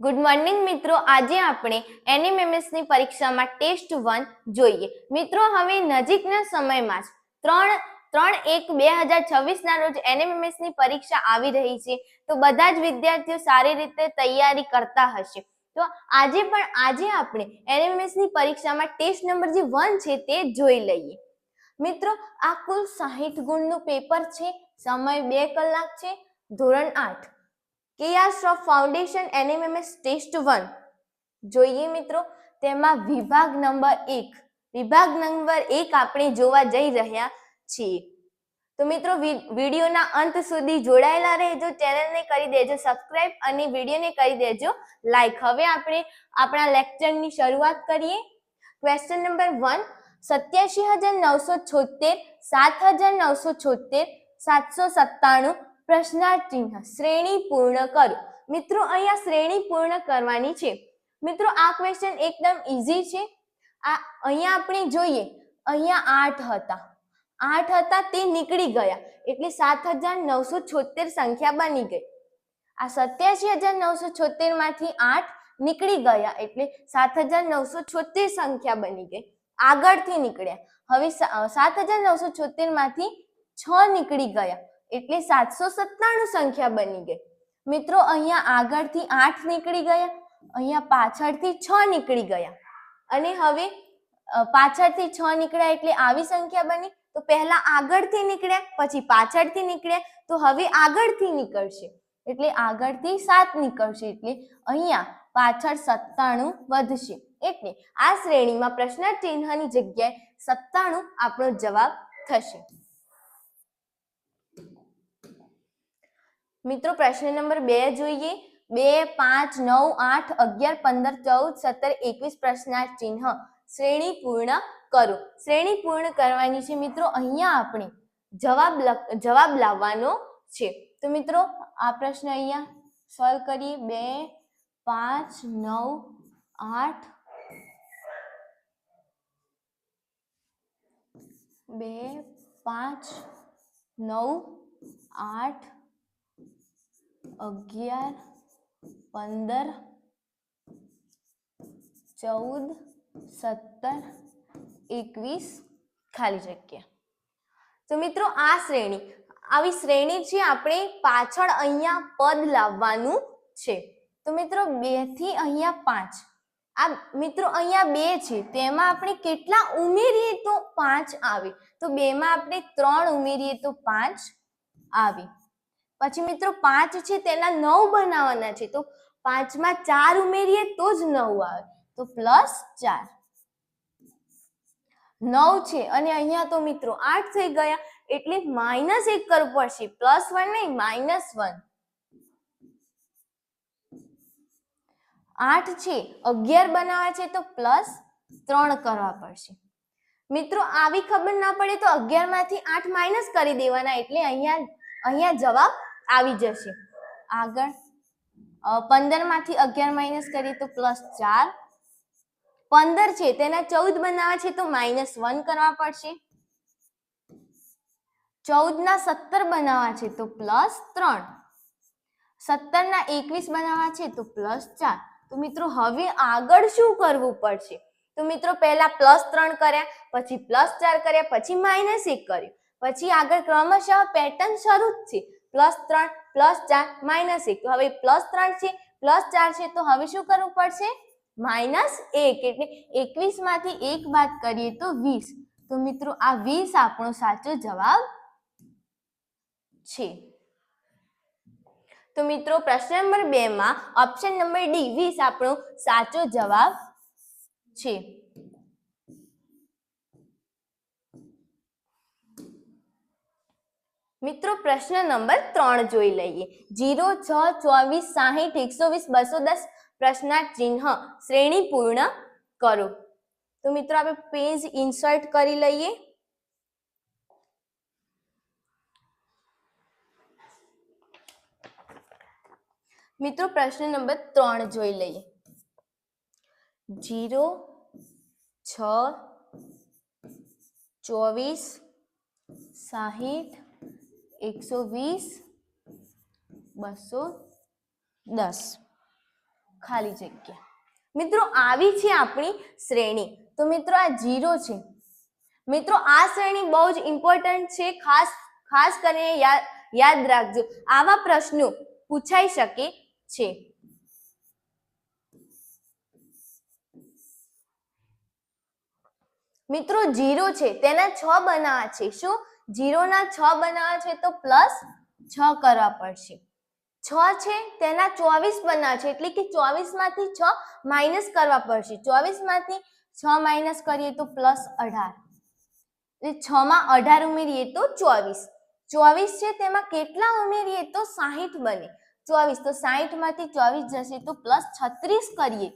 Good morning મિત્રો, આજે આપણે એનએમએમએસ ની પરીક્ષામાં ટેસ્ટ 1 જોઈએ. મિત્રો, હવે નજીકના સમયમાં જ 3/1/2026 ના રોજ એનએમએમએસ ની પરીક્ષા આવી રહી છે. તો બધા જ વિદ્યાર્થીઓ સારી રીતે તૈયારી કરતા હશે. તો આજે આપણે એનએમએમએસ ની પરીક્ષામાં ટેસ્ટ નંબર જે 1 છે તે જોઈ લઈએ. મિત્રો, આ કુલ 60 ગુણનું પેપર છે. સમય 2 કલાક છે. ધોરણ 8 કેયાસ ઓફ ફાઉન્ડેશન એનએમએમએસ ટેસ્ટ 1 જોઈએ. મિત્રો, તેમાં વિભાગ નંબર 1 આપણે જોવા જઈ રહ્યા છીએ. તો મિત્રો, વિડીયોના અંત સુધી જોડાયેલા રહેજો. ચેનલને કરી દેજો સબસ્ક્રાઇબ અને વિડીયોને કરી દેજો લાઈક. હવે આપણે આપણા લેક્ચરની શરૂઆત કરીએ. ક્વેશ્ચન નંબર 1, 87,976 7,976 797 પ્રશ્નાર્થ ચિહ્ન શ્રેણી પૂર્ણ કરો. મિત્રો, અહીંયા શ્રેણી પૂર્ણ કરવાની છે. મિત્રો, આ ક્વેશ્ચન એકદમ ઈઝી છે. અહીંયા આપણે જોઈએ, અહીંયા 8 હતા તે નીકળી ગયા એટલે 7,976 સંખ્યા બની ગઈ. આ 87,976 માંથી 8 નીકળી ગયા એટલે 7,976 સંખ્યા બની ગઈ. આગળથી નીકળ્યા, હવે 7,976 માંથી 6 નીકળી ગયા એટલે 797 સંખ્યા બની ગઈ. મિત્રો, અહીંયા આગળથી 8 નીકળી ગયા, અહીંયા પાછળથી 6 નીકળી ગયા અને હવે પાછળથી 6 નીકળ્યા એટલે આવી સંખ્યા બની. તો પહેલા આગળથી નીકળ્યા, પછી પાછળથી નીકળ્યા, તો હવે આગળથી નીકળશે એટલે આગળથી 7 નીકળશે એટલે અહીંયા પાછળ 97 વધશે. એટલે આ શ્રેણીમાં પ્રશ્નાર્થ ચિહ્નની જગ્યાએ 97 આપણો જવાબ થશે. મિત્રો, પ્રશ્ન નંબર 2 જોઈએ. 2, 5, 9, 8, 11, 15, 14, 17, 21 પ્રશ્નાર્થ ચિહ્ન શ્રેણી પૂર્ણ કરો. શ્રેણી પૂર્ણ કરવાની છે. મિત્રો, અહીંયા આપણે જવાબ લાવવાનો છે. તો મિત્રો, આ પ્રશ્ન અહીંયા સોલ્વ કરીએ. 2, 5, 9, 8 2, 5, 9, 8 11, 15, 14, 17, 21 ખાલી જગ્યા. તો મિત્રો, આવી શ્રેણી છે. આપણે પાછળ અહીંયા પદ લાવવાનું છે. તો મિત્રો, 2 થી અહીંયા 5. આ મિત્રો, અહીંયા 2 છે, તેમાં આપણે કેટલા ઉમેરીએ તો 5 આવે. તો 2 માં આપણે 3 ઉમેરીએ તો 5 આવે. પછી મિત્રો, 5 છે તેના 9 બનાવવાના છે. તો 5 માં 4 ઉમેરીએ તો જ 9 આવે. તો +4 9 છે અને અહીંયા તો મિત્રો 8 થઈ ગયા એટલે -1 કરવું પડશે. +1 નહીં, -1. 8 છે, 11 બનાવવા છે તો +3 કરવા પડશે. મિત્રો, આવી ખબર ના પડે તો 11 માંથી 8 માઇનસ કરી દેવાના એટલે અહીંયા જવાબ આવી જશે. આગળ 15 માંથી 11 માઇનસ કરીએ તો +4. 15 છે તેના 14 બનાવવા છે તો -1 કરવા પડશે. 14 ના 17 બનાવવા છે તો +3. 17 ના 21 બનાવવા છે તો +4. તો મિત્રો, હવે આગળ શું કરવું પડશે? તો મિત્રો, પહેલા +3 કર્યા, પછી +4 કર્યા, પછી -1 કર્યું, પછી આગળ ક્રમશઃ પેટર્ન શરૂ જ છે. +3, +4, -1. તો હવે +3 છે, +4 છે, તો હવે શું કરવું પડશે? -1 એટલે 21 માંથી 1 બાદ કરીએ તો 20. તો મિત્રો, આ 20 આપણો સાચો જવાબ છે. તો મિત્રો, પ્રશ્ન નંબર 2 માં ઓપ્શન નંબર ડી 20 આપણો સાચો જવાબ છે. મિત્રો, પ્રશ્ન નંબર 3 જોઈ લઈએ. 0, 6, 24, 60, 120, 210 પ્રશ્નાર્થ ચિહ્ન શ્રેણી પૂર્ણ કરો. તો મિત્રો, આપણે પેજ ઇન્સર્ટ કરી લઈએ. મિત્રો, પ્રશ્ન નંબર 3 જોઈ લઈએ. 0, 6, 24, 60, 120, 210 ખાલી જગ્યા. મિત્રો આવી છે આપણી શ્રેણી. તો મિત્રો આ 0 છે. મિત્રો આ શ્રેણી બહુ જ ઇમ્પોર્ટન્ટ છે, ખાસ કરીને યાદ રાખજો, આવા પ્રશ્નો પૂછાઈ શકે છે. મિત્રો 0 છે તેના 6 બનાવવા છે. શું 0 ના 6 બનાવવા છે તો +6 કરવા પડશે. 6 છે તેના 24 બનાવવા છે એટલે કે 24 માંથી 6 માઇનસ કરવા પડશે. 24 માંથી 6 માઇનસ કરીએ તો +18. એટલે 6 માં 18 ઉમેરીએ તો 24. 24 છે તેમાં કેટલા ઉમેરીએ તો 60 બને. 24 તો 60 માંથી 24 જશે તો +36 કરીએ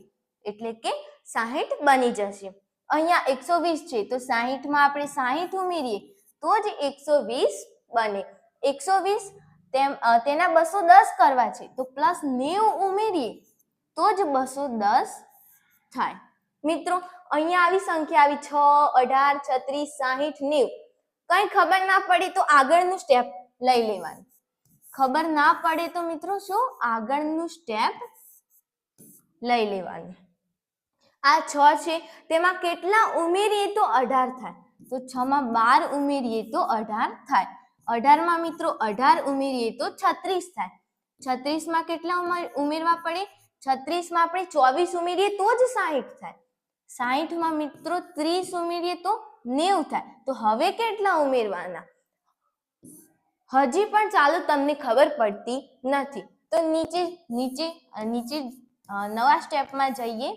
એટલે કે 60 બની જશે. અહીંયા 120 છે તો 60 માં આપણે 60 ઉમેરીએ તો જ 120 બને. 120 તેના 210 કરવા છે તો +90 ઉમેરીએ તો જ 210 થાય. મિત્રો અહીંયા આવી સંખ્યા આવી 6, 18, 36, 60, 90. કઈ ખબર ના પડે તો આગળનું સ્ટેપ લઈ લેવાનું. ખબર ના પડે તો મિત્રો શું આગળનું સ્ટેપ લઈ લેવાનું. આ 6 છે તેમાં કેટલા ઉમેરીએ તો 18 થાય. તો 6 માં 12 ઉમેરીએ તો 18 થાય. 18 માં મિત્રો 18 ઉમેરીએ તો 36 થાય. 36 માં કેટલા ઉમેરવા પડે? 36 માં આપણે 24 ઉમેરીએ તો જ 60 થાય. 60 માં મિત્રો 30 ઉમેરીએ તો 90 થાય. તો હવે કેટલા ઉમેરવાના? હજી પણ ચાલો તમને ખબર પડતી નથી તો નીચે નવા સ્ટેપમાં જઈએ.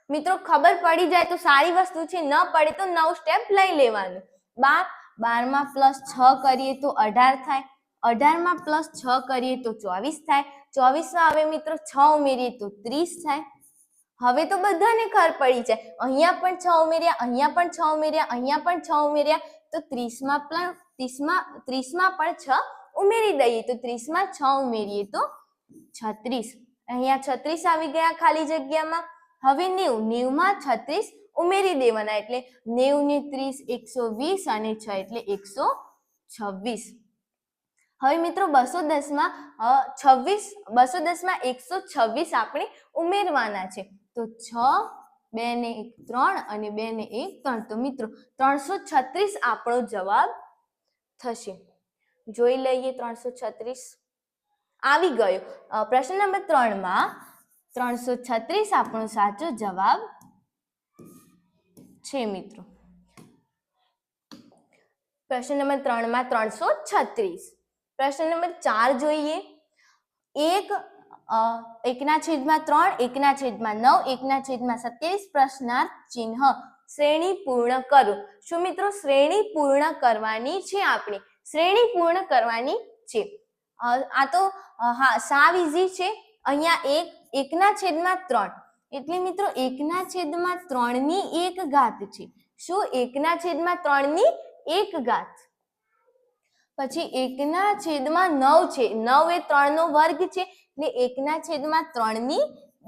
મિત્રો ખબર પડી જાય તો સારી વસ્તુ છે, ન પડે તો નવું સ્ટેપ લઈ લેવાનું. 12 માં +6 કરીએ તો 18 થાય. 18 માં +6 કરીએ તો 24 થાય. 24 માં હવે મિત્રો 6 ઉમેરીએ તો 30 થાય. હવે તો બધાને ખબર પડી જાય. અહીંયા પણ 6 ઉમેર્યા, અહીંયા પણ 6 ઉમેર્યા, અહીંયા પણ 6 ઉમેર્યા તો 30 માં પણ 6 ઉમેરી દઈએ તો 30 માં 6 ઉમેરીએ તો 36. અહીંયા 36 આવી ગયા ખાલી જગ્યામાં. હવે 90 માં 36 ઉમેરી દેવાના એટલે 90 ને 30 120 અને 6 એટલે 126. હવે મિત્રો 210 માં 126 આપણે ઉમેરવાના છે. તો 6, 2 ને 1 3 અને 2 ને 1 3. તો મિત્રો 336 આપણો જવાબ થશે. જોઈ લઈએ 336 આવી ગયો. પ્રશ્ન નંબર 3 માં 336 આપણો સાચો જવાબ છે મિત્રો. પ્રશ્ન નંબર 3 માં 336. પ્રશ્ન નંબર 4 જોઈએ. 1/3, 1/9, 1/27 પ્રશ્નાર્થ ચિહ્ન શ્રેણી પૂર્ણ કરો. શું મિત્રો શ્રેણી પૂર્ણ કરવાની છે? આપણે શ્રેણી પૂર્ણ કરવાની છે. આ તો સાવ ઈઝી છે. અહીંયા 1/3 એટલે મિત્રો 1/3 ની 1 ઘાત છે. શું 1/3 ની 1 ઘાત. પછી 1/9 છે. 9 એ 3 નો વર્ગ છે એટલે 1/3 ની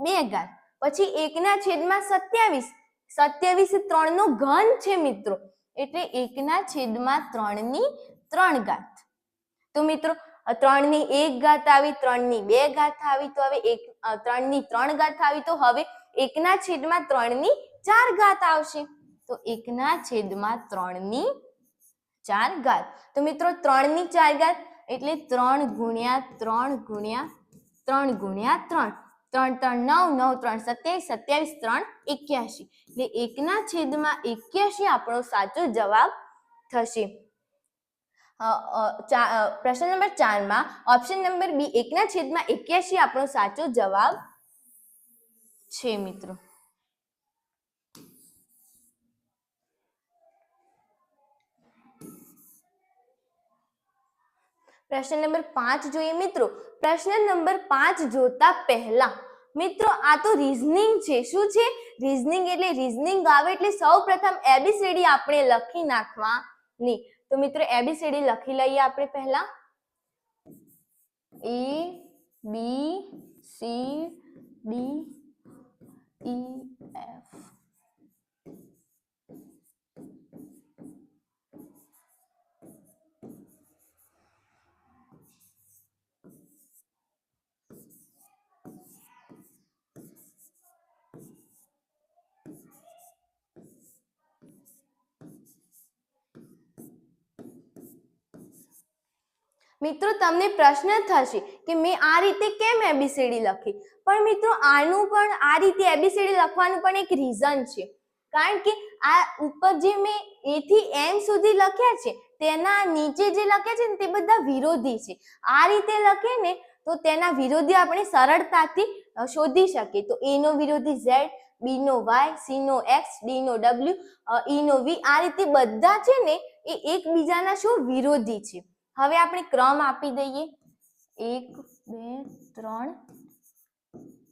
2 ઘાત. પછી 1/27, 27 3 નો ઘન છે મિત્રો એટલે 1/3 ની 3 ઘાત. તો મિત્રો 3 ની 1 ઘાત આવી, 3 ની 2 ઘાત આવી, તો હવે 3 ની 3 ઘાત આવી તો હવે 1/3 ની 4 ઘાત આવશે. તો 1/3 ની 4 ઘાત. તો મિત્રો 3 ની 4 ઘાત એટલે 3 ગુણ્યા 3 ગુણ્યા 3 ગુણ્યા 3. 3 3 9, 9 3 27, 27 3 81. એટલે 1/81 આપણો સાચો જવાબ થશે. પ્રશ્ન નંબર 4 માં ઓપ્શન નંબર બી 1/81 આપણો સાચો જવાબ છે મિત્રો. પ્રશ્ન નંબર 5 જોઈએ મિત્રો. પ્રશ્ન નંબર 5 જોતા પહેલા મિત્રો આ તો રીઝનિંગ છે. શું છે? રીઝનિંગ એટલે રીઝનિંગ આવે એટલે સૌપ્રથમ ABCD આપણે લખી નાખવાની. તો મિત્રો ABCD લખી લઈએ આપણે પહેલા. A B C D E F. મિત્રો તમને પ્રશ્ન થશે કે મેં આ રીતે કેમ એબીસીડી લખી, પણ મિત્રો આનું પણ આ રીતે એબીસીડી લખવાનું પણ એક રીઝન છે, કારણ કે આ ઉપર જે મેં એ થી એન સુધી લખ્યા છે તેના નીચે જે લખ્યા છે ને તે બધા વિરોધી છે. આ રીતે લખે ને તો તેના વિરોધી આપણે સરળતાથી શોધી શકીએ. તો એ નો વિરોધી ઝેડ, બી નો વાય, સી નો એક્સ, ડી નો ડબલ્યુ, ઈ નો વી, આ રીતે બધા છે ને એ એકબીજાના શું વિરોધી છે. હવે આપણે ક્રમ આપી દઈએ 1 2 3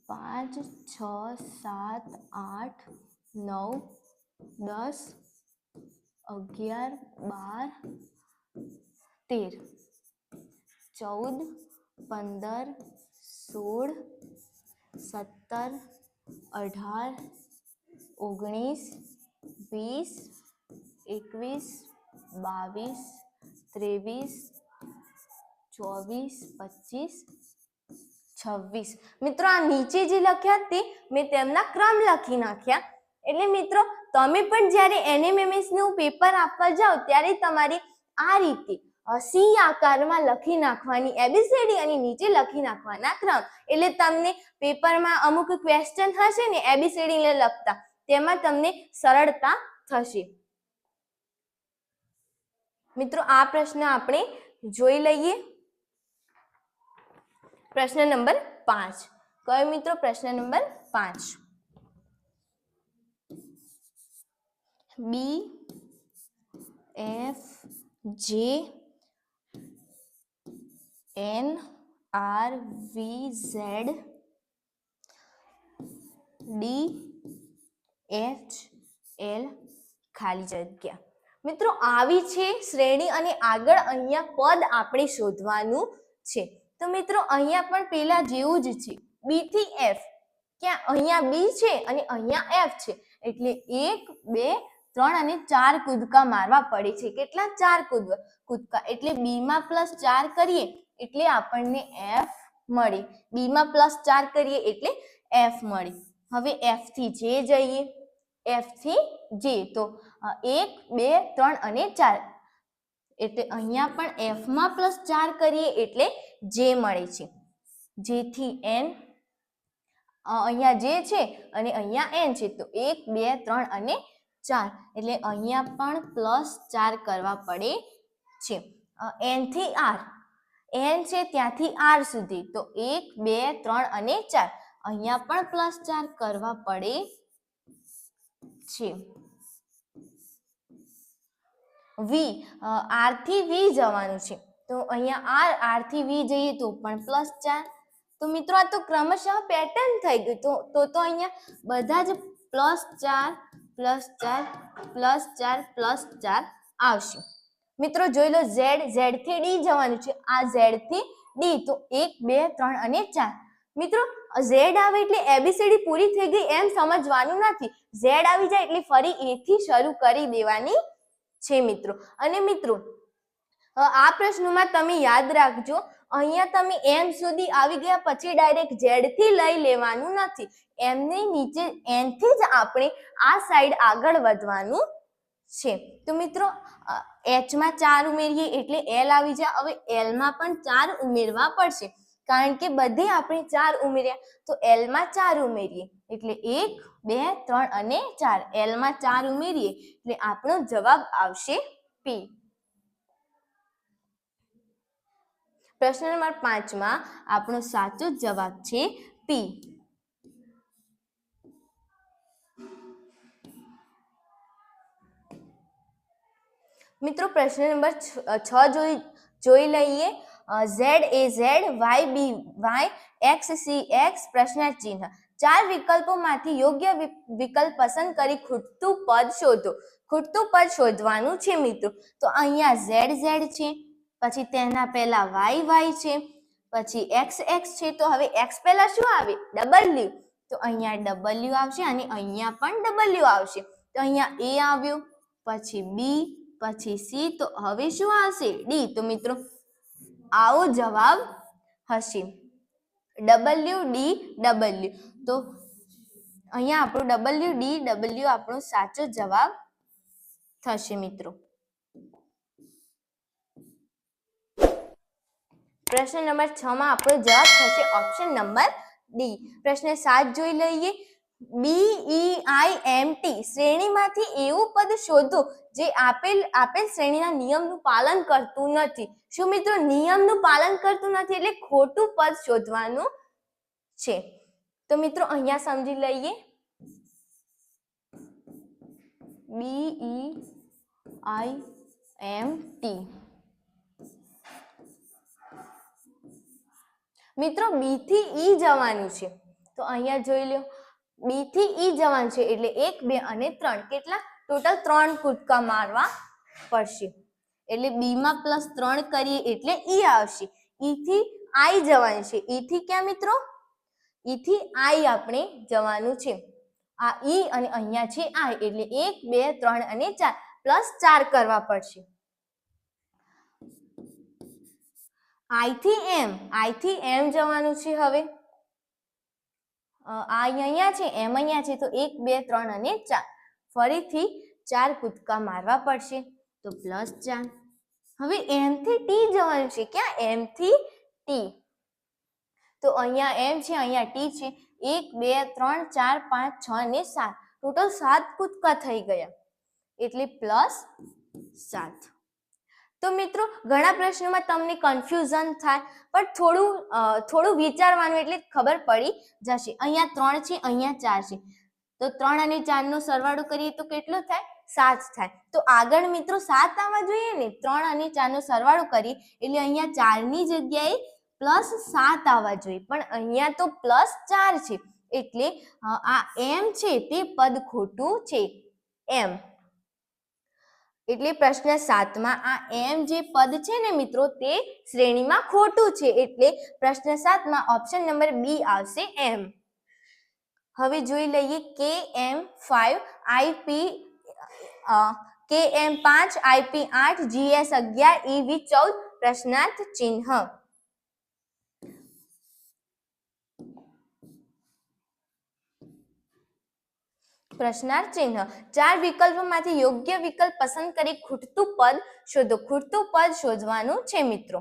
5 6 7 8 9 10 11 12 13 14 15 16 17 18 19 20 21 22 23 24 25 26. મિત્રો આ નીચે જે લખ્યા તે મેં તેમના ક્રમ લખી નાખ્યા. એટલે મિત્રો તમે પણ જ્યારે એનએમએમએસ નું પેપર આપવા જાઓ ત્યારે તમારે આ રીતે સી આકારમાં લખી નાખવાની એબીસીડી અને નીચે લખી નાખવાના ક્રમ. એટલે તમને પેપરમાં અમુક ક્વેશ્ચન હશે ને એબીસીડી ને લખતા, તેમાં તમને સરળતા થશે. મિત્રો આ પ્રશ્ન આપણે જોઈ લઈએ. પ્રશ્ન નંબર 5. કયો મિત્રો? પ્રશ્ન નંબર 5. બી એફ જે એન આર વી ઝેડ ડી એચ એલ ખાલી જગ્યા. મિત્રો આવી છે શ્રેણી અને આગળ અહીંયા પદ આપણે શોધવાનું છે. તો મિત્રો અહીંયા પણ પેલા જેવું જ છે, બી થી એફ. ક્યાં? અહીંયા બી છે અને અહીંયા એફ છે, એટલે 1 2 3 અને 4 કૂદકા મારવા પડે છે. કેટલા? 4 કૂદકા. એટલે બી માં +4 કરીએ એટલે આપણને એફ મળી. બી માં +4 કરીએ એટલે એફ મળી. હવે એફ થી જે જઈએ, એફ થી જે, તો 1 2 3 અને 4, એટલે અહીંયા પણ એફ માં +4 કરીએ એટલે જે મળે છે. જેથી એન, અહીંયા જે છે અને અહીંયા એન છે, તો 1 2 3 અને 4, એટલે અહીંયા પણ +4 કરવા પડે છે. એન થી આર, એન છે ત્યાંથી આર સુધી, તો 1 2 3 અને 4, અહીંયા પણ +4 કરવા પડે છે. વી, આર થી વી જવાનું છે, તો અહીંયા આર થી વી જઈએ તો પણ +4. તો મિત્રો આ તો ક્રમશઃ પેટર્ન થઈ ગયું. તો અહીંયા બધા જ +4 +4 +4 આવશે. મિત્રો જોઈ લો, ઝેડ થી ડી જવાનું છે, આ ઝેડ થી ડી, તો 1 2 3 અને 4. મિત્રો ઝેડ આવે એટલે એબીસીડી પૂરી થઈ ગઈ એમ સમજવાનું નથી. ઝેડ આવી જાય એટલે ફરી એ થી શરૂ કરી દેવાની છે મિત્રો. અને મિત્રો આ પ્રશ્નમાં તમે યાદ રાખજો, અહીંયા તમે એમ સુધી આવી ગયા પછી ડાયરેક્ટ ઝેડ થી લઈ લેવાનું નથી. એમને નીચે એન થી જ આપણે આ સાઈડ આગળ વધવાનું છે. તો મિત્રો એચ માં 4 ઉમેરીએ એટલે એલ આવી જાય. હવે એલ માં પણ 4 ઉમેરવા પડશે, કારણ કે બધે આપણે 4 ઉમેર્યા, તો એલ માં 4 ઉમેરીએ એટલે 1 2 3 અને 4. એલ માં 4 ઉમેરીએ એટલે આપણો જવાબ આવશે પી. પ્રશ્ન નંબર 5 માં આપણો સાચો જવાબ છે પી. મિત્રો પ્રશ્ન નંબર 6 જોઈ લઈએ. Z A Z, Y B Y, X C X, પ્રશ્નાર્થ ચિહ્ન. 4 વિકલ્પોમાંથી યોગ્ય વિકલ્પ પસંદ કરી ખૂટતું પદ શોધો. ખૂટતું પદ શોધવાનું છે મિત્રો. તો અહીંયા ઝેડ ઝેડ છે, પછી તેના પહેલા વાય વાય છે, પછી એક્સ એક્સ છે. તો હવે એક્સ પહેલા શું આવે? ડબલ્યુ. તો અહીંયા ડબલ્યુ આવશે અને અહીંયા પણ ડબલ્યુ આવશે. તો અહીંયા એ આવ્યું, પછી બી, પછી સી, તો હવે શું આવશે? ડી. તો મિત્રો આવો જવાબ હશે ડબલ્યુ ડી ડબલ્યુ. તો અહીંયા આપણું ડબલ્યુ ડી ડબલ્યુ આપણો સાચો જવાબ થશે મિત્રો. પ્રશ્ન નંબર 6 માં આપણો જવાબ થશે ઓપ્શન નંબર ડી. પ્રશ્ન 7 જોઈ લઈએ. BEIMT શ્રેણીમાંથી એવું પદ શોધો જે આપેલ શ્રેણીના નિયમનું પાલન કરતું નથી. શું મિત્રો નિયમનું પાલન કરતું નથી એટલે ખોટું પદ શોધવાનું છે. તો મિત્રો અહીંયા સમજી લઈએ. BEIMT મિત્રો બી થી ઈ જવાનું છે. તો અહીંયા જોઈ લો બી થી ઈ જવાનું છે એટલે 1 2 અને 3 કેટલા ટોટલ 3 કૂદકા મારવા પડશે. એટલે બી માં +3 કરીએ એટલે ઈ આવશે. ઈ થી આઈ જવાનું છે. ઈ થી ક્યાં મિત્રો? ઈ થી આઈ આપણે જવાનું છે. આ ઈ અને અહીંયા છે આઈ એટલે 1 2 3 અને 4 +4 કરવા પડશે. આઈ થી એમ જવાનું છે. હવે આઈ અહીંયા છે એમ અહીંયા છે તો 1 2 3 અને 4 ફરીથી 4 કૂદકા મારવા પડશે તો +4. હવે એમ થી ટી જવાનું છે. ક્યાં? એમ થી ટી. તો અહીંયા એમ છે અહીંયા ટી છે. 1 2 3 4 5 6 અને 7 ટોટલ 7 કૂદકા થઈ ગયા એટલે +7. તો મિત્રો ઘણા પ્રશ્નોમાં તમને કન્ફ્યુઝન થાય પણ થોડું વિચારવાનું એટલે ખબર પડી જશે. અહીંયા 3 છે અહીંયા 4 છે તો 3 અને 4 નો સરવાળો કરીએ તો કેટલો થાય? 7 થાય. તો આગળ મિત્રો 7 આવવા જોઈએ ને. 3 અને 4 નો સરવાળો કરીએ એટલે અહીંયા 4 ની જગ્યાએ +7 આવવા જોઈએ પણ અહીંયા તો +4 છે એટલે આ એમ છે તે પદ ખોટું છે. એમ એટલે પ્રશ્ન 7 માં આ એમ જે પદ છે ને મિત્રો તે શ્રેણીમાં ખોટું છે એટલે પ્રશ્ન 7 માં ઓપ્શન નંબર બી આવશે એમ. હવે જોઈ લઈએ KM5 IP 8 GS 11 EV 14 પ્રશ્નાર્થ ચિહ્ન. પ્રશ્નાર્થ ચિહ્ન. 4 વિકલ્પોમાંથી યોગ્ય વિકલ્પ પસંદ કરી ખૂટતું પદ શોધો. ખૂટતું પદ શોધવાનું છે મિત્રો.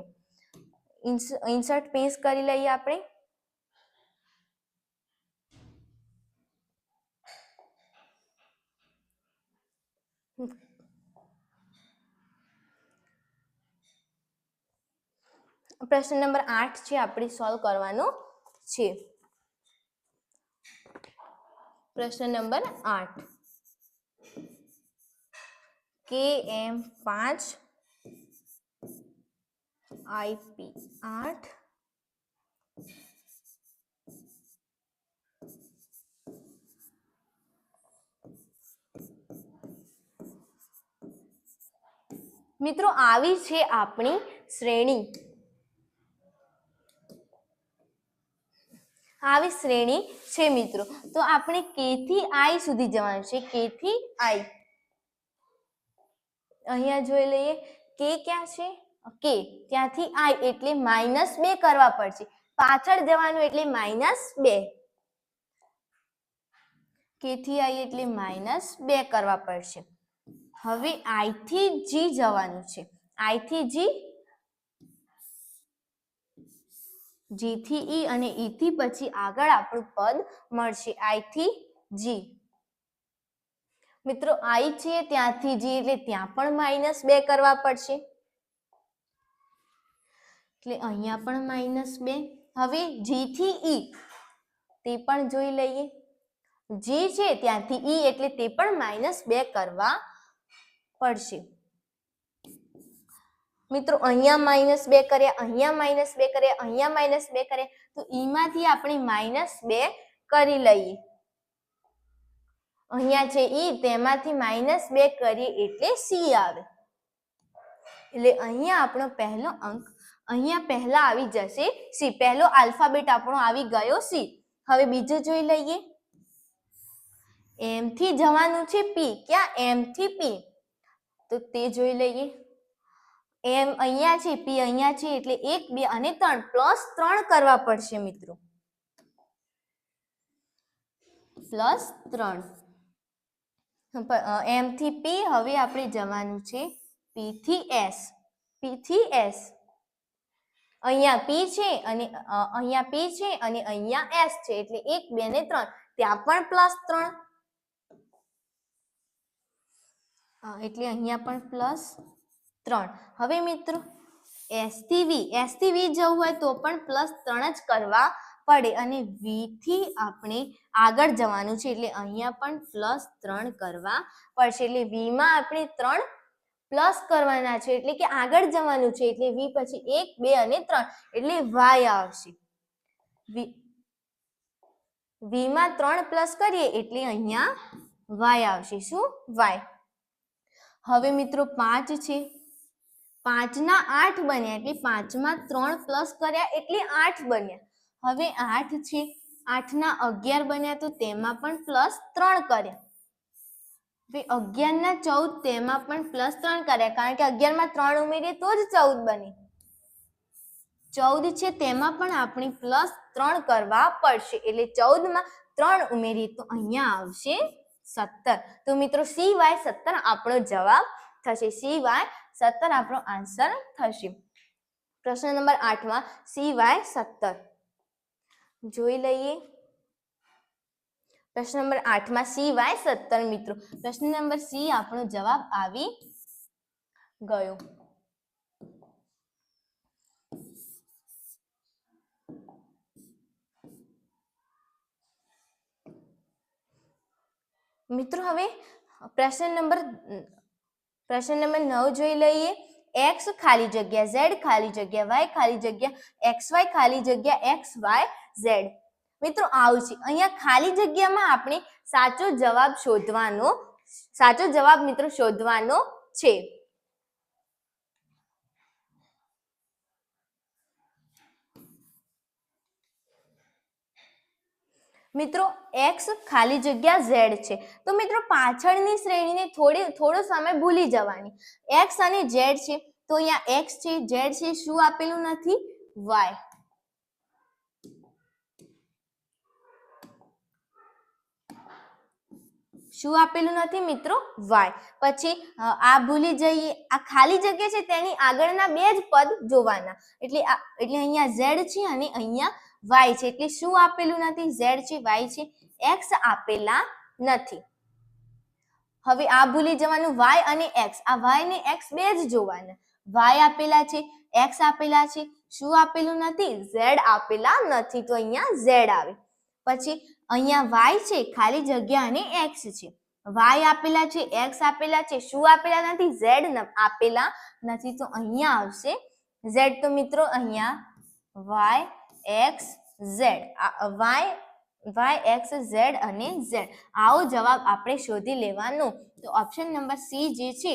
ઇન્સર્ટ પેસ્ટ કરી લઈએ આપણે. પ્રશ્ન નંબર 8 છે આપણે સોલ્વ કરવાનો છે. પ્રશ્ન નંબર 8 KM5 IP 8 મિત્રો આવી છે આપણી શ્રેણી. આવી શ્રેણી છે મિત્રો. તો આપણે કે થી આઈ સુધી જવાનું છે. કે થી આઈ અહીંયા જોઈ લઈએ. કે ક્યાં છે? કે ત્યાંથી આઈ એટલે -2 કરવા પડશે. પાછળ જવાનું એટલે -2. કે થી આઈ એટલે -2 કરવા પડશે. હવે આઈ થી જી જવાનું છે. આઈ થી જી, જી થી ઈ અને ઈ થી પછી આગળ આપણું પદ મળશે આઈ થી જી. મિત્રો આઈ છે ત્યાંથી જી એટલે ત્યાં પણ -2 કરવા પડશે એટલે અહીંયા પણ -2. હવે જી થી ઈ તે પણ જોઈ લઈએ. જી છે ત્યાંથી ઈ એટલે તે પણ -2 કરવા પડશે. મિત્રો અહીંયા -2 કર્યા, અહીંયા -2 કર્યા, અહીંયા -2 કર્યા તો ઈ માંથી આપણે -2 કરી લઈએ. અહીંયા છે ઈ તેમાંથી -2 કરીએ એટલે સી આવે. એટલે અહીંયા આપણો પહેલો અંક અહીંયા પહેલા આવી જશે સી. પહેલો આલ્ફાબેટ આપણો આવી ગયો સી. હવે બીજું જોઈ લઈએ. એમ થી જવાનું છે પી. ક્યાં? એમ થી પી. તો તે જોઈ લઈએ. એમ અહીંયા છે પી અહીંયા છે એટલે 1 2 અને 3 +3 કરવા પડશે મિત્રો. +3 એમ થી પી. હવે આપણે જવાનું છે પી થી એસ. પી થી એસ અહીંયા P છે અને અહીંયા P છે અને અહીંયા S છે એટલે 1 2 ને 3 ત્યાં પણ +3 એટલે અહીંયા પણ +3 હવે મિત્રો S થી V જવું હોય તો પણ +3 જ કરવા પડે અને V થી આપણે આગળ જવાનું છે એટલે અહીંયા પણ +3 કરવા પડશે એટલે V માં આપણે 3 પ્લસ કરવાના છે એટલે કે આગળ જવાનું છે એટલે V પછી 1 2 અને 3 એટલે Y આવશે V માં 3 પ્લસ કરીએ એટલે અહીંયા Y આવશે શું Y હવે મિત્રો 5 છે 5 ના 8 બન્યા એટલે 5 માં 3 પ્લસ કર્યા એટલે 8 બન્યા હવે 8 છે 8 ના 11 બન્યા તો તેમાં પણ +3 કર્યા હવે 11 ના 14 તેમાં પણ +3 કર્યા કારણ કે 11 માં 3 ઉમેરીએ તો જ 14 બને 14 છે તેમાં પણ આપણે +3 કરવા પડશે એટલે 14 માં 3 ઉમેરીએ તો અહીંયા આવશે 17 તો મિત્રો CY 17 આપણો જવાબ થશે CY 17 આપણો આન્સર થશે પ્રશ્ન નંબર 8 માં CY 17 જોઈ લઈએ પ્રશ્ન નંબર 8 માં CY 17 મિત્રો પ્રશ્ન નંબર C આપણો જવાબ આવી ગયો મિત્રો હવે પ્રશ્ન નંબર 9 જોઈ લઈએ x ખાલી જગ્યા z ખાલી જગ્યા y ખાલી જગ્યા xy ખાલી જગ્યા xyz મિત્રો આવું છે અહીંયા ખાલી જગ્યામાં આપણે સાચો જવાબ મિત્રો શોધવાનો છે મિત્રો x ખાલી જગ્યા z છે તો મિત્રો પાછળની શ્રેણીને થોડો સમય ભૂલી જવાની x અને z છે તો અહીંયા x છે z છે શું આપેલું નથી y શું આપેલું નથી મિત્રો y પછી આ ભૂલી જઈએ આ ખાલી જગ્યા છે તેની આગળના બે જ પદ જોવાના એટલે અહીંયા z છે અને અહીંયા y છે એટલે શું આપેલું નથી z છે y છે x આપેલા નથી હવે આ ભૂલી જવાનું y અને x આ y ને x બે જ જોવાના y આપેલા છે x આપેલા છે શું આપેલું નથી z આપેલા નથી તો અહીંયા z આવે પછી અહીંયા y છે ખાલી જગ્યા અને x છે y આપેલા છે x આપેલા છે શું આપેલા નથી z આપેલા નથી તો અહીંયા આવશે z તો મિત્રો અહીંયા y x z y x z અને z આવો જવાબ આપણે શોધી લેવાનો તો ઓપ્શન નંબર C જે છે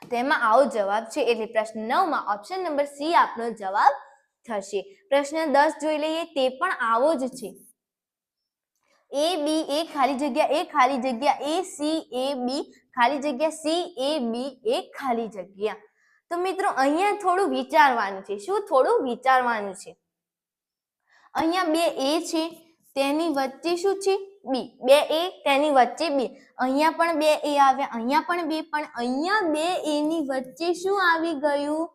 તેમાં આવો જવાબ છે એટલે પ્રશ્ન 9 માં ઓપ્શન નંબર C આપણો જવાબ થશે પ્રશ્ન 10 જોઈ લઈએ તે પણ આવો જ છે a b a ખાલી જગ્યા a ખાલી જગ્યા a c a b ખાલી જગ્યા c a b a ખાલી જગ્યા તો મિત્રો અહીંયા થોડું વિચારવાનું છે શું થોડું વિચારવાનું છે અહીંયા બે a છે તેની વચ્ચે શું છે b બે a તેની વચ્ચે b અહીંયા પણ બે a આવ્યા અહીંયા પણ બે પણ અહીંયા બે a ની વચ્ચે શું આવી ગયું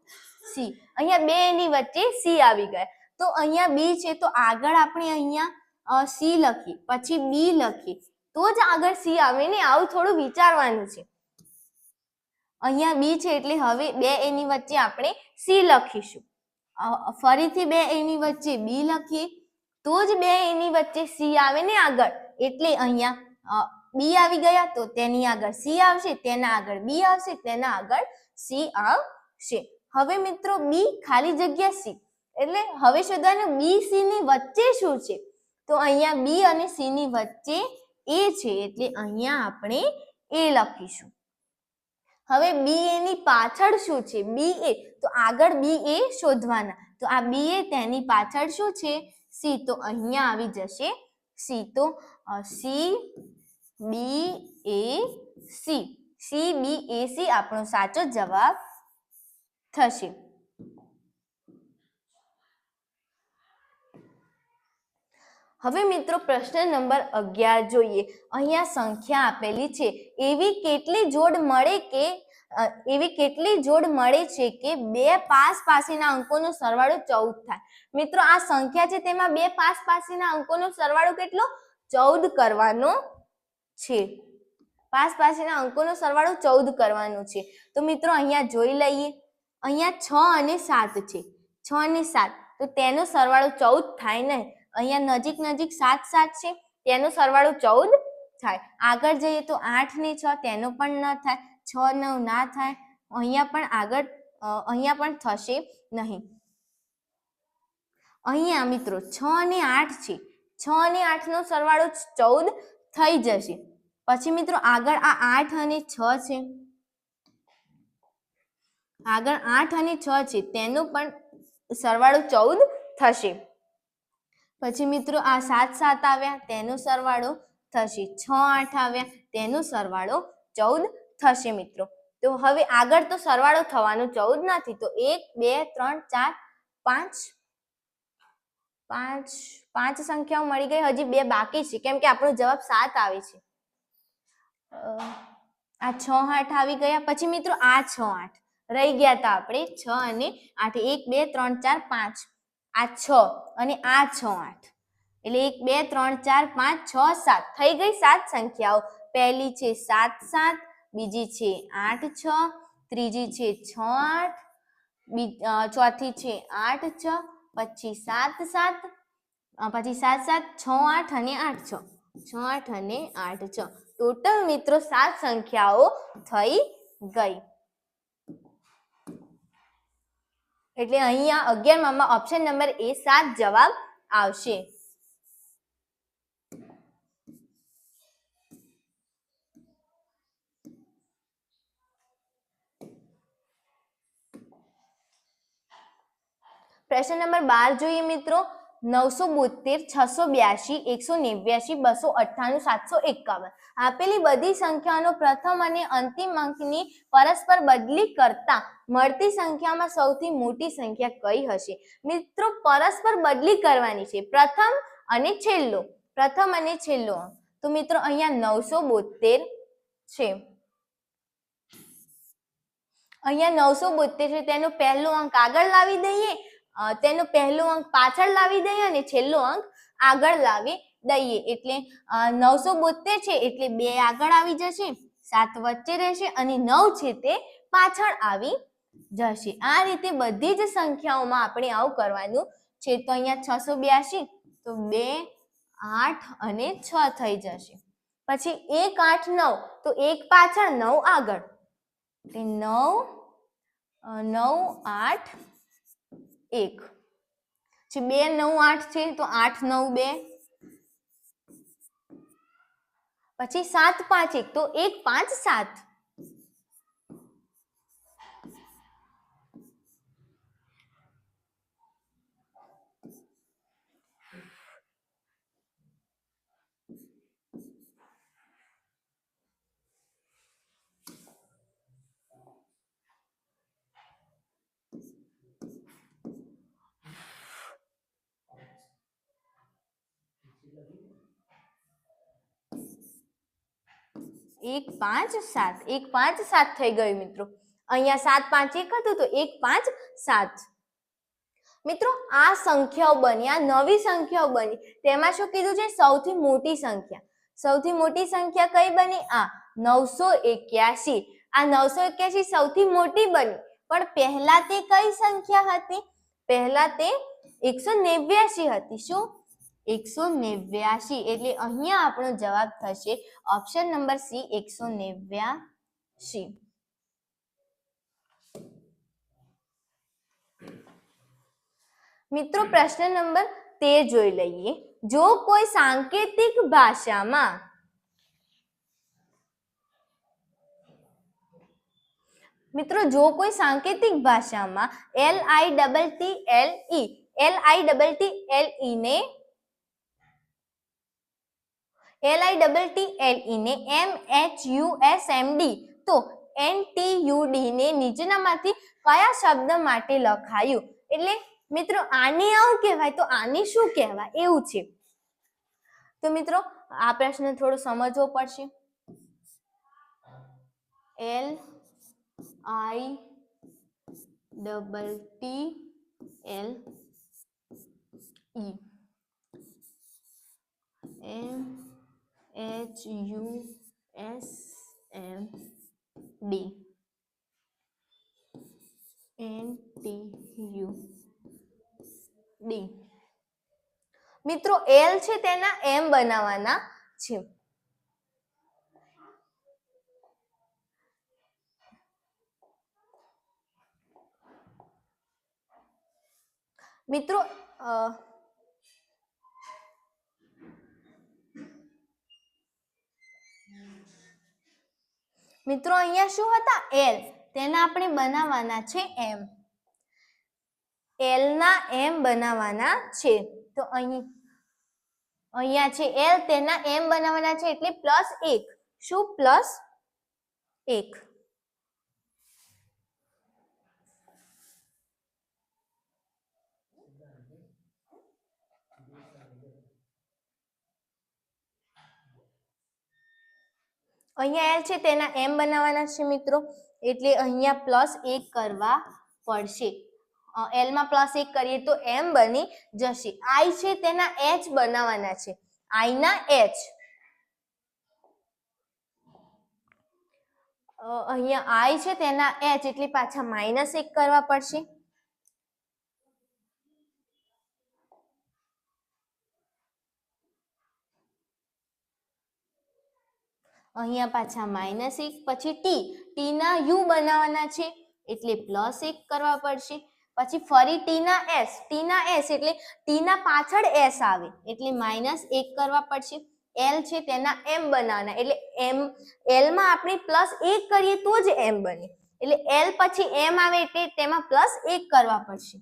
c અહીંયા બે a ની વચ્ચે c આવી ગયા તો અહીંયા b છે તો આગળ આપણે અહીંયા c લખી પછી b લખી તો જ આગળ c આવે ને આવું થોડું વિચારવાનું છે અહીંયા b છે એટલે હવે બે a ની વચ્ચે આપણે c લખીશું ફરીથી બે a ની વચ્ચે b લખીએ તો જ બે a ની વચ્ચે c આવે ને આગળ એટલે અહીંયા b આવી ગયા તો તેની આગળ c આવશે તેના આગળ b આવશે તેના આગળ c આવશે હવે મિત્રો b ખાલી જગ્યા c એટલે હવે શોધવાનું b c ની વચ્ચે શું છે તો અહીંયા b અને c ની વચ્ચે a છે એટલે અહીંયા આપણે a લખીશું હવે b a ની પાછળ શું છે b a તો આગળ b a શોધવાના તો આ b a તેની પાછળ શું છે c તો અહીંયા આવી જશે c તો c b a c c b a c આપણો સાચો જવાબ થશે હવે મિત્રો પ્રશ્ન નંબર 11 જોઈએ. અહીંયા સંખ્યા આપેલી છે. એવી કેટલી જોડ મળે છે કે બે પાસેના અંકોનો સરવાળો 14 થાય? મિત્રો આ સંખ્યા છે તેમાં બે પાસેના અંકોનો સરવાળો કેટલો? 14 કરવાનો છે. પાસેના અંકોનો સરવાળો 14 કરવાનો છે. તો મિત્રો અહીંયા જોઈ લઈએ. અહીંયા 6 અને 7 છે. 6 અને 7 તો તેનો સરવાળો 14 થાય ને. અહીંયા નજીક 7 છે તેનો સરવાળો 14 થાય. આગળ જઈએ તો 8 ને 6 તેનો પણ ન થાય. 6 9 ના થાય. અહીંયા પણ થશે નહીં. અહીંયા મિત્રો 6 અને 8 છે. 6 અને 8 નો સરવાળો 14 થઈ જશે. પછી મિત્રો આગળ આ 8 અને 6 છે. આગળ 8 અને 6 છે તેનો પણ સરવાળો 14 થશે. પછી મિત્રો આ 7 7 આવ્યા તેનો સરવાળો થશે. 6 8 આવ્યા તેનો સરવાળો 14 થશે મિત્રો. તો હવે આગળ તો સરવાળો થવાનો 14 નથી. તો 1 2 3 4 5 સંખ્યાઓ મળી ગઈ. હજી બે બાકી છે કેમ કે આપણો જવાબ 7 આવે છે. આ 6 8 આવી ગયા. પછી મિત્રો આ 6 8 રહી ગયા હતા આપણે. 6 અને 8 1 2 3 4 5 આ 6 અને આ 6 8 એટલે 1 2 3 4 5 6 7 થઈ ગઈ 7 સંખ્યાઓ. પહેલી છે 7 7, બીજી છે 8 6, ત્રીજી છે 6 8, ચોથી છે 8 6, પછી 7 7, પછી 7 7 6 8 અને 8 6, 6 8 અને 8 6. ટોટલ મિત્રો 7 સંખ્યાઓ થઈ ગઈ. એટલે અહીંયા 11માં ઓપ્શન નંબર એ 7 જવાબ આવશે. પ્રશ્ન નંબર 12 જોઈએ મિત્રો. 972, 682, 189, 298, 751 આપેલી બધી સંખ્યાનો પ્રથમ અને અંતિમ અંકની પરસ્પર બદલી કરતા મળતી સંખ્યામાં સૌથી મોટી સંખ્યા કઈ હશે? મિત્રો પરસ્પર બદલી કરવાની છે. પ્રથમ અને છેલ્લો અંક. તો મિત્રો અહીંયા 972 છે. અહીંયા 972 છે તેનો પહેલો અંક આગળ લાવી દઈએ, તેનો પહેલો અંક પાછળ લાવી દઈએ અને છેલ્લો અંક આગળ લાવી દઈએ. એટલે 972 છે એટલે 2 આગળ આવી જશે, 7 વચ્ચે રહેશે અને 9 છે તે પાછળ આવી જશે. આ રીતે બધી જ સંખ્યાઓમાં આપણે આવું કરવાનું છે. તો અહીંયા 682 તો 2 8 અને 6 થઈ જશે. પછી 1 8 9 તો 1 પાછળ 9 આગળ, 9 9 8 1. 2 9 8 છે તો 8 9 2. પછી 7 5 1 તો 1 5 7. એક 5 7 1 5 7 થઈ ગયું મિત્રો. અહીંયા 7 5 1 હતું તો 1 5 7. મિત્રો આ સંખ્યાઓ બની, આ નવી સંખ્યાઓ બની. તેમાં શું કીધું છે? સૌથી મોટી સંખ્યા. સૌથી મોટી સંખ્યા કઈ બની? આ 981. આ 981 સૌથી મોટી બની. પણ પહેલા તે કઈ સંખ્યા હતી? પહેલા તે 189 હતી. શું? 189. એટલે અહીંયા આપણો જવાબ થશે ઓપ્શન નંબર સી 189. મિત્રો પ્રશ્ન નંબર 13 જોઈ લઈએ. જો કોઈ સાંકેતિક ભાષામાં મિત્રો જો કોઈ સાંકેતિક ભાષામાં LITTLE ને MHUSMD તો NTUD ને નીચેનામાંથી કયા શબ્દ માટે લખાયું? એટલે મિત્રો આને આવું કહેવાય તો આને શું કહેવાય એવું છે. તો મિત્રો આ પ્રશ્ન થોડો સમજવો પડશે. LITTLENTUSD. મિત્રો L છે તેના M બનાવવાના છે. મિત્રો મિત્રો અહીંયા શું હતા? L, તેના આપણે બનાવવાના છે M. L ના M બનાવવાના છે. તો અહીંયા છે L, તેના M બનાવવાના છે એટલે +1. શું? +1. અહીંયા L છે તેના M બનાવવાના છે મિત્રો, એટલે અહીંયા +1 કરવા પડશે. L માં +1 કરીએ તો M બની જશે. I છે તેના H બનાવવાના છે. I ના H. અહીંયા I છે તેના H એટલે પાછા -1 કરવા પડશે. અહીંયા પાછા -1, પછી T ના U બનાવવાના છે એટલે +1 કરવા પડશે. પછી ફરી T ના S એટલે T ના પાછળ S આવે એટલે -1 કરવા પડશે. L છે તેના M બનાવવાના એટલે L માં આપણે +1 કરીએ તો જ M બને, એટલે L પછી M આવે એટલે તેમાં +1 કરવા પડશે.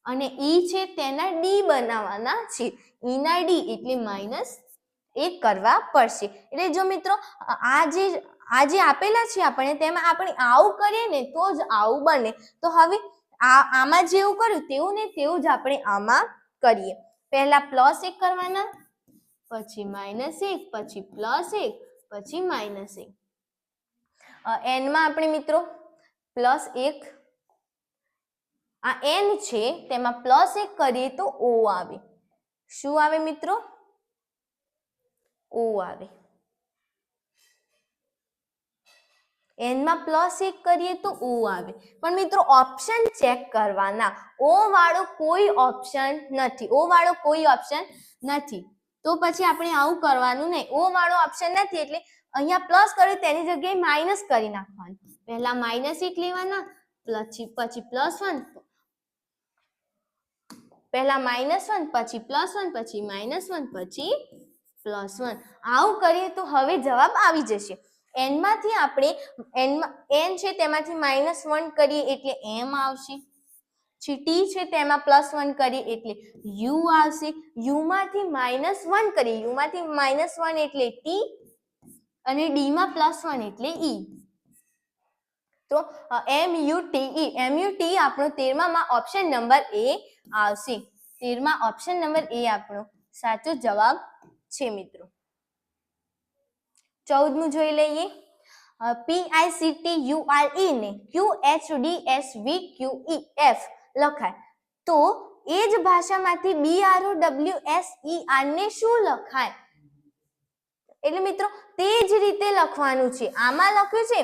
અને E છે તેના D બનાવવાના છે. E ના D એટલે -1 કરવા પડશે. એટલે જો મિત્રો આ જે આપેલા છે આપણે, તેમાં આપણે આવું કરીએ ને તો જ આવું બને. તો હવે આમાં જેવું કર્યું તેવું ને તેવું જ આપણે આમાં કરીએ. પહેલા +1 કરવાના, પછી -1, પછી +1, પછી -1. n માં આપણે મિત્રો +1, આ n છે તેમાં +1 કરીએ તો O આવે. શું આવે મિત્રો? O આવે. n માં +1 કરીએ તો O આવે. પણ મિત્રો ઓપ્શન ચેક કરવાના. O વાળો કોઈ ઓપ્શન નથી. તો પછી આપણે આવું કરવાનું નહીં. O વાળો ઓપ્શન નથી એટલે અહીંયા પ્લસ કર્યું તેની જગ્યાએ માઇનસ કરી નાખવાનું. પહેલા -1 લેવાના, પછી +1, પહેલા -1, પછી +1, પછી -1, પછી +1. આવું કરીએ તો હવે જવાબ આવી જશે. n માંથી આપણે n છે તેમાંથી -1 કરીએ એટલે m આવશે. T છે તેમાં +1 કરીએ એટલે u આવશે. u માંથી -1 કરીએ, u માંથી -1 એટલે t, અને d માં +1 એટલે e. તો MUTE આપણો 13મા ઓપ્શન નંબર A આવશે. 13મા ઓપ્શન નંબર A આપણો સાચો જવાબ છે મિત્રો. 14મું જોઈ લઈએ. PICTURE ને QHDSVQEF લખાય તો એ જ ભાષામાંથી BROWSER ને શું લખાય? એટલે મિત્રો તે જ રીતે લખવાનું છે. આમાં લખ્યું છે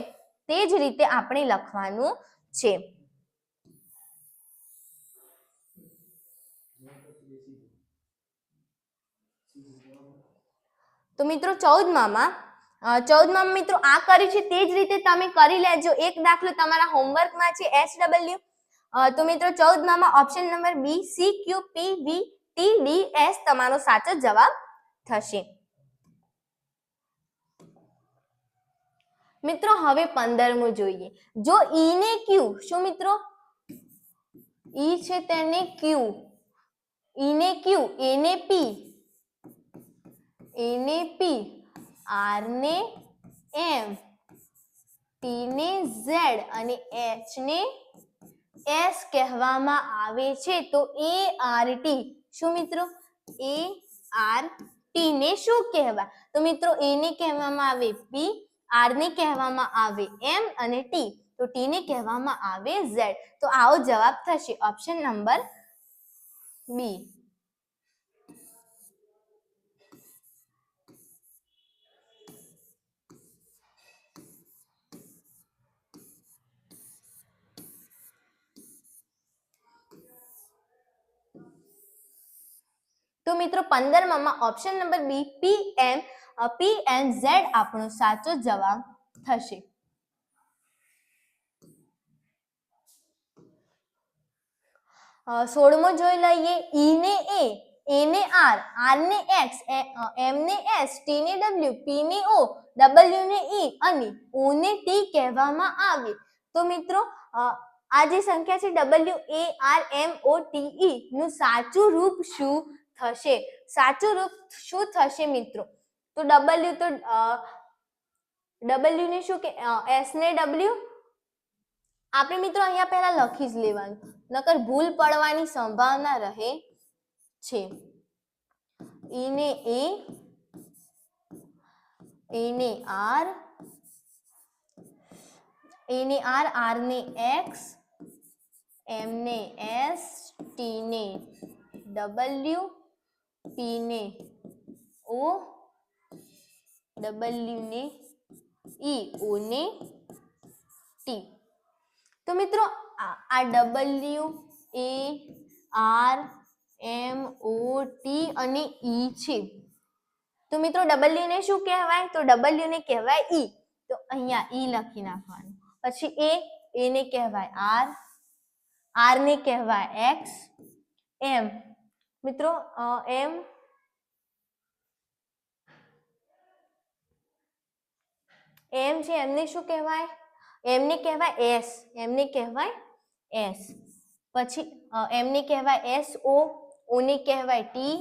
તે જ રીતે આપણે લખવાનું છે. તો મિત્રો 14માં મિત્રો આ કર્યું છે તે જ રીતે તમે કરી લેજો. એક દાખલો તમારા હોમવર્કમાં છે HW. તો મિત્રો 14માં ઓપ્શન નંબર B CQPVTDS તમારો સાચો જવાબ થશે. મિત્રો હવે 15મું જોઈએ. જો E ને Q, શું મિત્રો? E છે તેને Q, E ને Q, A ને P, R ને M, T ને Z અને H ને S કહેવામાં આવે છે તો ART. શું મિત્રો? ART. ટી ને શું કહેવાય? તો મિત્રો એ ને કહેવામાં આવે પી, આર ને કહેવામાં આવે એમ અને ટી તો ટી ને કહેવામાં આવે ઝેડ. તો આવો જવાબ થશે ઓપ્શન નંબર બી. તો મિત્રો 15માં option number B P M Z આપણો સાચો જવાબ થશે. સોળમો જોઈ લઈએ. ઈ ને એ ને આર, આર ને એક્સ, એમ ને એસ, ટી ને ડબલ્યુ, પી ને ઓ, ડબલ્યુ ને ઈ અને ઓ ને ટી કહેવામાં આવે. તો મિત્રો આ જે સંખ્યા છે W A R M O T E નું સાચું રૂપ શું થશે? સાચું રૂપ શું થશે મિત્રો? તો ડબલ્યુ તો ડબલ્યુ ને શું કે એસ ને ડબલ્યુ આપણે મિત્રો અહીંયા પહેલા લખી જ લેવાનું, નકર ભૂલ પડવાની સંભાવના રહે છે. ઈ ને એ ને આર, એ ને આર, આર ને એક્સ, એમ ને એસ, ટી ને ડબલ્યુ, પી ને ઓ, ડબલ્યુ ને ઈ, ઓ ને ટી. તો મિત્રો આ W A R M O T અને ઈ છે. તો મિત્રો ડબલ્યુ ને શું કહેવાય? તો ડબલ્યુ ને કહેવાય ઈ. તો અહીંયા ઈ લખી નાખવાનું. પછી એ ને કહેવાય આર, આર ને કહેવાય એક્સ, એમ મિત્રો એમ છે એમને શું કહેવાય? એમને કહેવાય એસ, એમને કહેવાય એસ. પછી એમને કહેવાય એસ ઓ, ઓ ને કહેવાય ટી,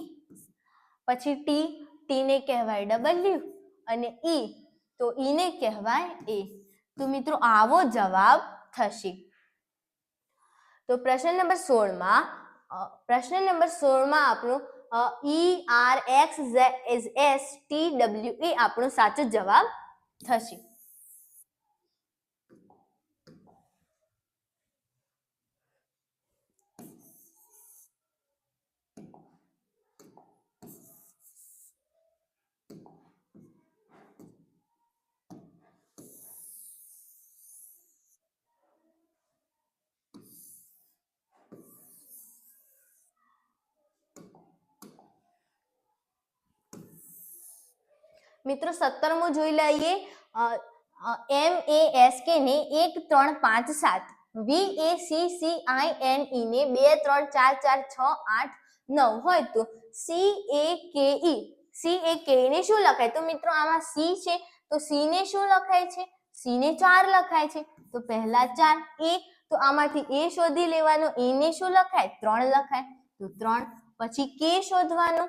પછી ટી ને કહેવાય ડબલ્યુ અને ઈ તો ઈ ને કહેવાય એ. તો મિત્રો આવો જવાબ થશે. તો પ્રશ્ન નંબર 16માં આપણું E R X S T W A આપણો સાચો જવાબ થશે. મિત્રો 17મો જોઈ લઈએ. એમ એ એસ કે ને 1 3 5 7, V A C C I N E ને 2 3 4 4 6 8 9 હોય તો સી એ કે ઈ ને શું લખાય? તો મિત્રો આમાં સી છે તો સી ને શું લખાય છે? સી ને 4 લખાય છે. તો પહેલા 4 એ તો આમાંથી એ શોધી લેવાનો. એ ને શું લખાય? 3 લખાય તો 3. પછી કે શોધવાનો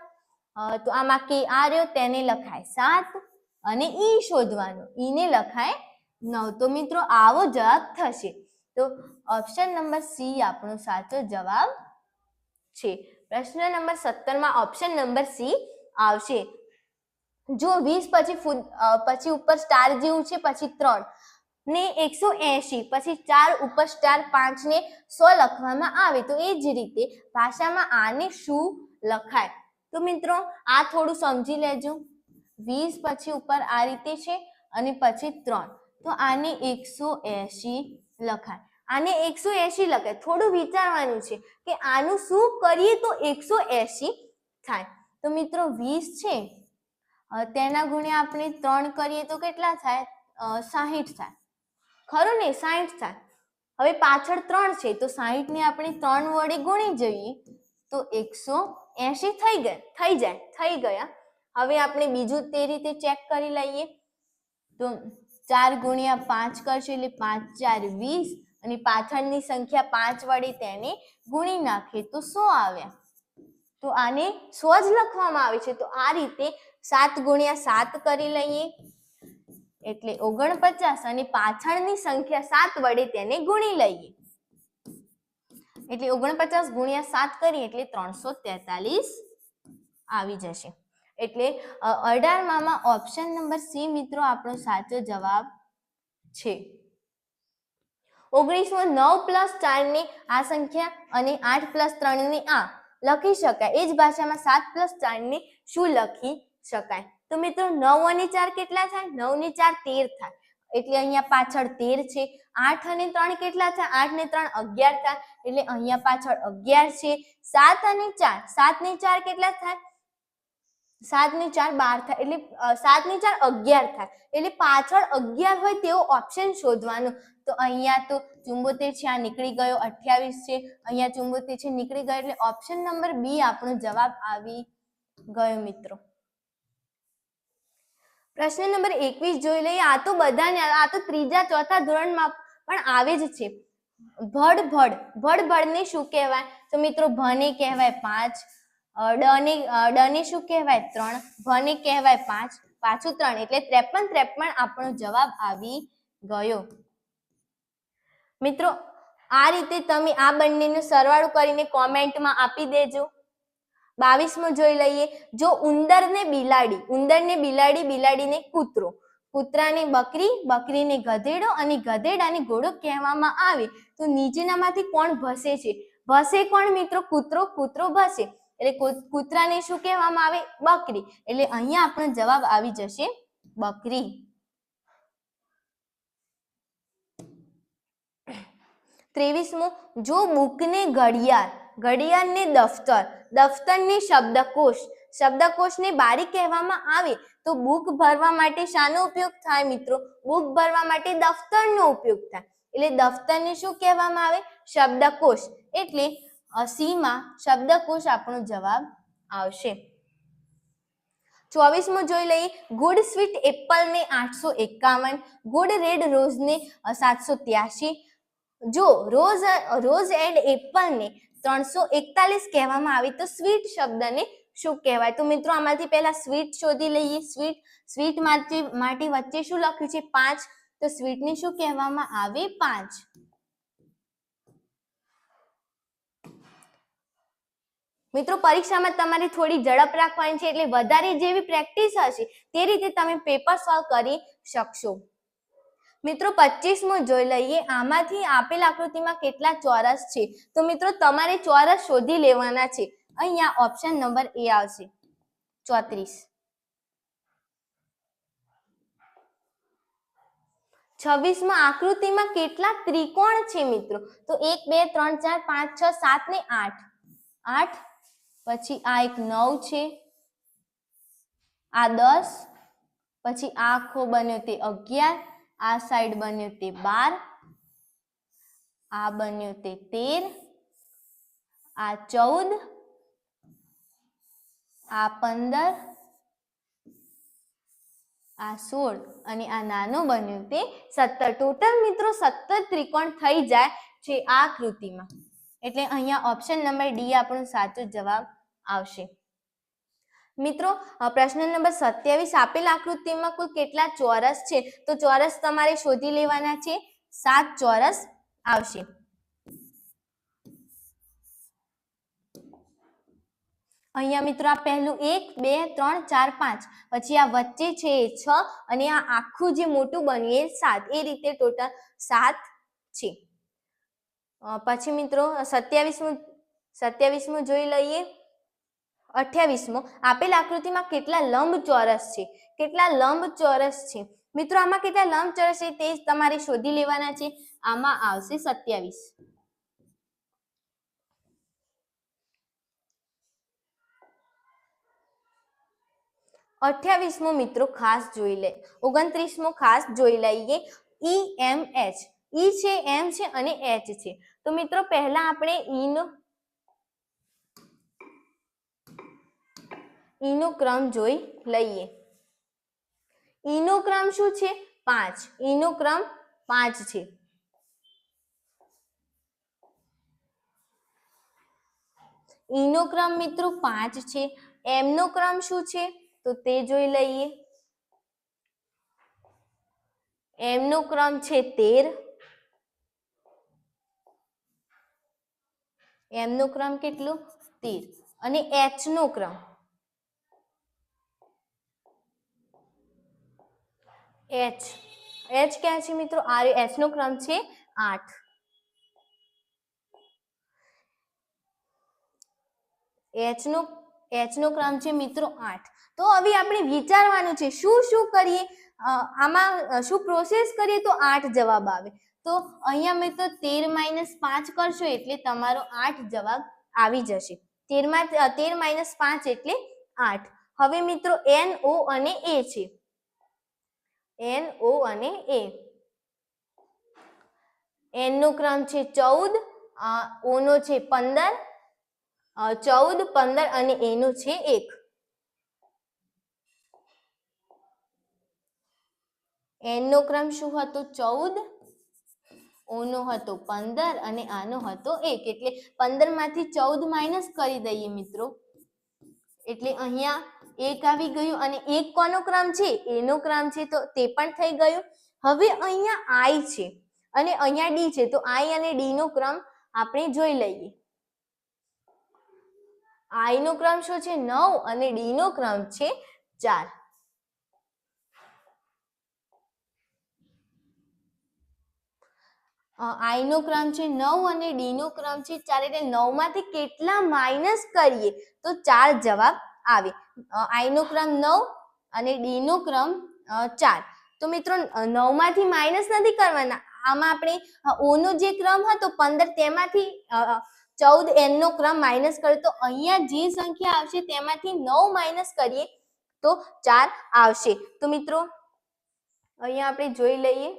તો આમાં કે આ રહ્યો તેને લખાય 7 અને ઈ શોધવાનો, ઈ ને લખાય 9. તો મિત્રો આવો જવાબ થશે. તો ઓપ્શન નંબર સી આપણો સાચો જવાબ છે. પ્રશ્ન નંબર 17માં ઓપ્શન નંબર સી આવશે. જો 20 પછી ઉપર સ્ટાર જેવું છે, પછી 3 ને 180, પછી 4 ઉપર સ્ટાર 5 ને 100 લખવામાં આવે તો એ જ રીતે ભાષામાં આને શું લખાય? તો મિત્રો આ થોડું સમજી લેજો. 20 પછી ઉપર આ રીતે છે અને પછી 3 તો આને 180 લખાય. આને 180 લખાય. થોડું વિચારવાનું છે કે આનું શું કરીએ તો 180 થાય. તો મિત્રો 20 છે તેના ગુણ્યા આપણે 3 કરીએ તો કેટલા થાય? 60 થાય. ખરું ને? 60 થાય. હવે પાછળ 3 છે તો 60 ને આપણે 3 વડે ગુણી જઈએ તો 180 થઈ ગયા. હવે આપણે બીજું તે રીતે ચેક કરી લઈએ. તો 4 ગુણ્યા 5 કરશું એટલે 5 4 20 અને પાછળની સંખ્યા 5 વડે તેને ગુણી નાખીએ તો 100 આવ્યા. તો આને 100 જ લખવામાં આવે છે. તો આ રીતે 7 ગુણ્યા 7 કરી લઈએ એટલે 49 અને પાછળની સંખ્યા 7 વડે તેને ગુણી લઈએ એટલે 49 ગુણ્યા 7 કરીએ એટલે 343 આવી જશે. એટલે 18માં ઓપ્શન નંબર સી મિત્રો આપણો સાચો જવાબ છે. 19મો 9 પ્લસ 4 ની આ સંખ્યા અને 8 પ્લસ 3 ની આ લખી શકાય. એ જ ભાષામાં 7 પ્લસ 4 ની શું લખી શકાય? તો મિત્રો 9 અને 4 કેટલા થાય? 9 ને 4 13 થાય, એટલે અહીંયા પાછળ 13 છે. 8 અને 3 કેટલા થાય? 8 ને 3 11 થાય, એટલે અહીંયા પાછળ 11 છે. 7 અને 4 7 ને 4 કેટલા થાય? 7 ને 4 12 થાય, એટલે 7 ને 4 11 થાય, એટલે પાછળ 11 હોય તેવો ઓપ્શન શોધવાનો. તો અહીંયા તો 74 છે, આ નીકળી ગયો. 28 છે, અહીંયા 74 છે, નીકળી ગયો, એટલે ઓપ્શન નંબર બી આપણો જવાબ આવી ગયો મિત્રો. પ્રશ્ન નંબર 21 જોઈ લઈએ. આ તો બધાને, આ તો ત્રીજા ચોથા ધોરણમાં પણ આવે જ છે. ભડ ને શું કહેવાય? તો મિત્રો ભને કહેવાય 5, ડને શું કહેવાય? 3, ભને કહેવાય 5, પાછું 3, એટલે 53 આપણો જવાબ આવી ગયો મિત્રો. આ રીતે તમે આ બંનેનો સરવાળો કરીને કોમેન્ટમાં આપી દેજો. 22મો જોઈ લઈએ. જો ઉંદરને બિલાડી, બિલાડીને કૂતરો, કૂતરાને બકરી, બકરીને ગધેડો અને ગધેડાને ઘોડો કહેવામાં આવે તો નીચેનામાંથી કોણ ભસે છે? ભસે કોણ મિત્રો? કૂતરો, કૂતરો ભસે, એટલે કૂતરાને શું કહેવામાં આવે? બકરી, એટલે અહીંયા આપણો જવાબ આવી જશે બકરી. 23મો. જો બુકને ઘડિયાળ, ઘડિયાળને દફતર, દફતરને શબ્દકોશ, શબ્દકોશને બારી કહેવામાં આવે તો બુક ભરવા માટે શાનો ઉપયોગ થાય મિત્રો? બુક ભરવા માટે દફતરનો ઉપયોગ થાય, એટલે દફતરને શું કહેવામાં આવે? શબ્દકોશ, એટલે સી માં શબ્દકોશ આપણો જવાબ આવશે. 24મો જોઈ લઈએ. ગુડ સ્વીટ એપલને 851, ગુડ રેડ રોઝને 783. જો રોઝ એન્ડ એપલને 341 કહેવામાં આવે તો સ્વીટ શબ્દને શું કહેવાય? તો મિત્રો આમાંથી પહેલા સ્વીટ શોધી લઈએ. સ્વીટ માટે વચ્ચે શું લખ્યું છે? 5, તો સ્વીટને શું કહેવામાં આવે? 5. મિત્રો પરીક્ષામાં તમારે થોડી ઝડપ રાખવાની છે, એટલે વધારે જેવી પ્રેક્ટિસ હશે તે રીતે તમે પેપર સોલ્વ કરી શકશો. મિત્રો 25મો જોઈ લઈએ. આમાંથી આપેલ આકૃતિમાં કેટલા ચોરસ છે? તો મિત્રો તમારે ચોરસ શોધી લેવાના છે. અહીંયા ઓપ્શન નંબર એ આવશે 34. 26મા આકૃતિમાં કેટલા ત્રિકોણ છે મિત્રો? તો 1 2 3 4 5 6 7 ને 8, 8, પછી આ એક 9 છે, આ 10, પછી આ આખો બન્યો તે 11, આ સાઈડ બન્યો તે 12, આ બન્યો તે 13, આ 14, આ 15, આ 16 અને આ નાનો બન્યો તે 17. ટોટલ મિત્રો 17 ત્રિકોણ થઈ જાય છે આ આકૃતિમાં, એટલે અહીંયા ઓપ્શન નંબર ડી આપણો સાચો જવાબ આવશે. મિત્રો પ્રશ્ન નંબર 27. આપેલ આકૃતિમાં કુલ કેટલા ચોરસ છે? તો ચોરસ તમારે શોધી લેવાના છે. 7 ચોરસ આવશે. અહીંયા મિત્રો આ પહેલું 1 2 3 4 5, પછી આ વચ્ચે છે એ 6 અને આ આખું જે મોટું બન્યું એ 7, એ રીતે ટોટલ 7 છે. પછી મિત્રો 27મું જોઈ લઈએ. 28મો. આપેલ આકૃતિમાં કેટલા લંબચોરસ છે? કેટલા લંબચોરસ છે મિત્રો? આમાં કેટલા લંબચોરસ છે તે તમારે શોધી લેવાના છે. આમાં આવશે 27. 28મો મિત્રો ખાસ જોઈ લે. 29મો ખાસ જોઈ લઈએ. EMH, ઈ છે, એમ છે અને એચ છે. તો મિત્રો પહેલા આપણે ઈનો ક્રમ જોઈ લઈએ. ઈનો ક્રમ શું છે? 5. ઈનો ક્રમ 5 છે. ઈનો ક્રમ મિત્રો 5 છે. એમનો ક્રમ શું છે? તો તે જોઈ લઈએ. એમનો ક્રમ છે 13. એમનો ક્રમ કેટલો? 13. અને એચ નો ક્રમ એચ ક્યાં છે મિત્રો? આ એચ નો ક્રમ છે 8. એચ નો ક્રમ છે મિત્રો 8. તો હવે આપણે વિચારવાનું છે શું કરીએ, આમાં શું પ્રોસેસ કરીએ તો 8 જવાબ આવે. તો અહીંયા મિત્રો 13 - 5 કરશો એટલે તમારો 8 જવાબ આવી જશે. 13 - 5 એટલે 8. હવે મિત્રો NO અને A છે. NO અને A. N નો ક્રમ છે 14, O નો છે 15, 14, 15 અને A નો છે 1. N નો ક્રમ શું હતો? 14, O નો હતો 15 અને આનો હતો 1. એટલે 15 માંથી 14 માઇનસ કરી દઈએ મિત્રો, એટલે અહીંયા 1 આવી ગયું. અને 1 કોનો ક્રમ છે? A નો ક્રમ છે, તો તે પણ થઈ ગયું. હવે અહીંયા I છે અને અહીંયા D છે, તો I અને D નો ક્રમ આપણે જોઈ લઈએ. I નો ક્રમ શું છે? 9 અને D નો ક્રમ છે 4. I નો ક્રમ છે 9 અને D નો ક્રમ છે 4. એટલે 9 માંથી કેટલા માઇનસ કરીએ તો 4 જવાબ આવે. I નો ક્રમ 9 અને D નો ક્રમ 4. તો મિત્રો 9 માંથી માઇનસ નથી કરવાના. આમાં આપણે O નો જે ક્રમ હતો 15, તેમાંથી 14 N નો ક્રમ માઇનસ કરીએ તો અહીંયા જે સંખ્યા આવશે તેમાંથી 9 માઇનસ કરીએ તો 4 આવશે. તો મિત્રો અહીંયા આપણે જોઈ લઈએ.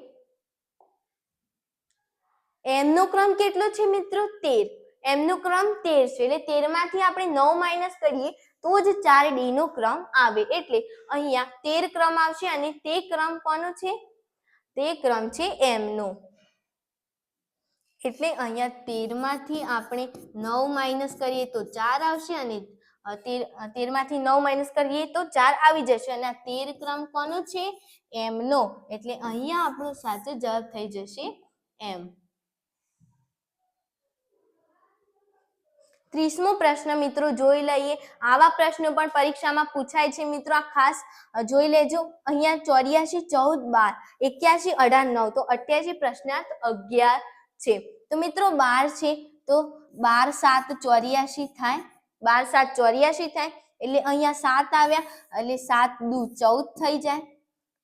M નો ક્રમ કેટલો છે મિત્રો? 13. M નો ક્રમ 13 છે, એટલે 13 માંથી આપણે 9 માઇનસ કરીએ તો જ 4 D નો ક્રમ આવે. એટલે અહીંયા 13 ક્રમ આવશે અને તે ક્રમ કોનો છે? તે ક્રમ છે M નો. એટલે અહીંયા 13 માંથી આપણે 9 માઇનસ કરીએ તો 4 આવશે અને 13 માંથી 9 માઇનસ કરીએ તો 4 આવી જશે. અને આ 13 ક્રમ કોનો છે? M નો. એટલે અહીંયા આપણો સાચો જવાબ થઈ જશે M. 30મો પ્રશ્ન મિત્રો જોઈ લઈએ. આવા પ્રશ્નો પણ પરીક્ષામાં પૂછાય છે મિત્રો, આ ખાસ જોઈ લેજો. અહીંયા 84, 14, 12, 81, 18, 9. તો 88 પ્રશ્નાર્થ 11 છે. તો મિત્રો 12 છે તો 12 × 7 = 84 થાય. 12 × 7 = 84 થાય. એટલે અહીંયા 7 આવ્યા, એટલે 7 દુ 14 થઈ જાય.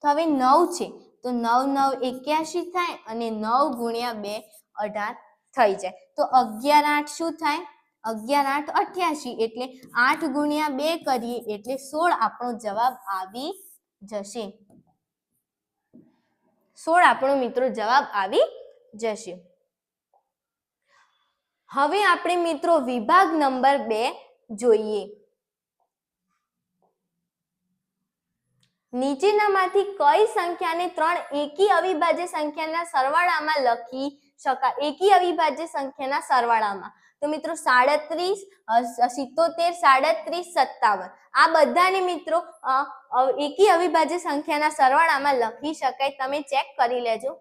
તો હવે 9 છે તો 9 × 9 = 81 થાય અને 9 × 2 = 18 થઈ જાય. તો 11 × 8 શું થાય? 11 × 8 = 88. એટલે 8 × 2 કરીએ એટલે 16 આપણો જવાબ આવી જશે. 16 આપણો મિત્રો જવાબ આવી જશે. હવે આપણે મિત્રો વિભાગ નંબર 2 જોઈએ. નીચેનામાંથી કઈ સંખ્યાને 3 એકી અવિભાજ્ય સંખ્યાના સરવાળામાં લખી શકાય? એકી અવિભાજ્ય સંખ્યાના સરવાળામાં તો મિત્રો 37, 77, 37, 57 આ બધાને મિત્રો એકી અવિભાજ્ય સંખ્યાના સરવાળામાં લખી શકાય. તમે ચેક કરી લેજો.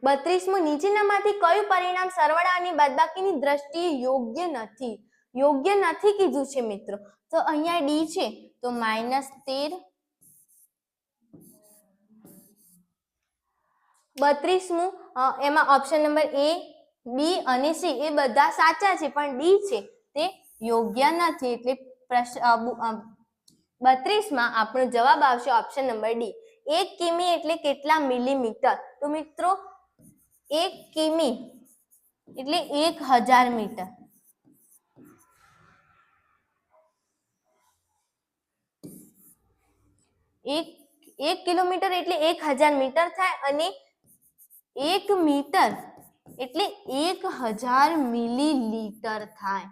બત્રીસમું, નીચેનામાંથી કયું પરિણામ સરવાળા અને બાદબાકીની દ્રષ્ટિએ યોગ્ય નથી? યોગ્ય નથી કીધું છે મિત્રો. તો અહીંયા D છે તો -13. 32મું, એમાં ઓપ્શન નંબર A, B અને C એ બધા સાચા છે, પણ D છે તે યોગ્ય નથી. એટલે 32માં આપણો જવાબ આવશે ઓપ્શન નંબર D. 1 કિમી એટલે કેટલા મિલીમીટર? તો મિત્રો 1 કિમી એટલે 1000 મીટર. 1 કિલોમીટર એટલે 1000 મીટર થાય અને 1 મીટર એટલે 1000 મિલીલીટર થાય.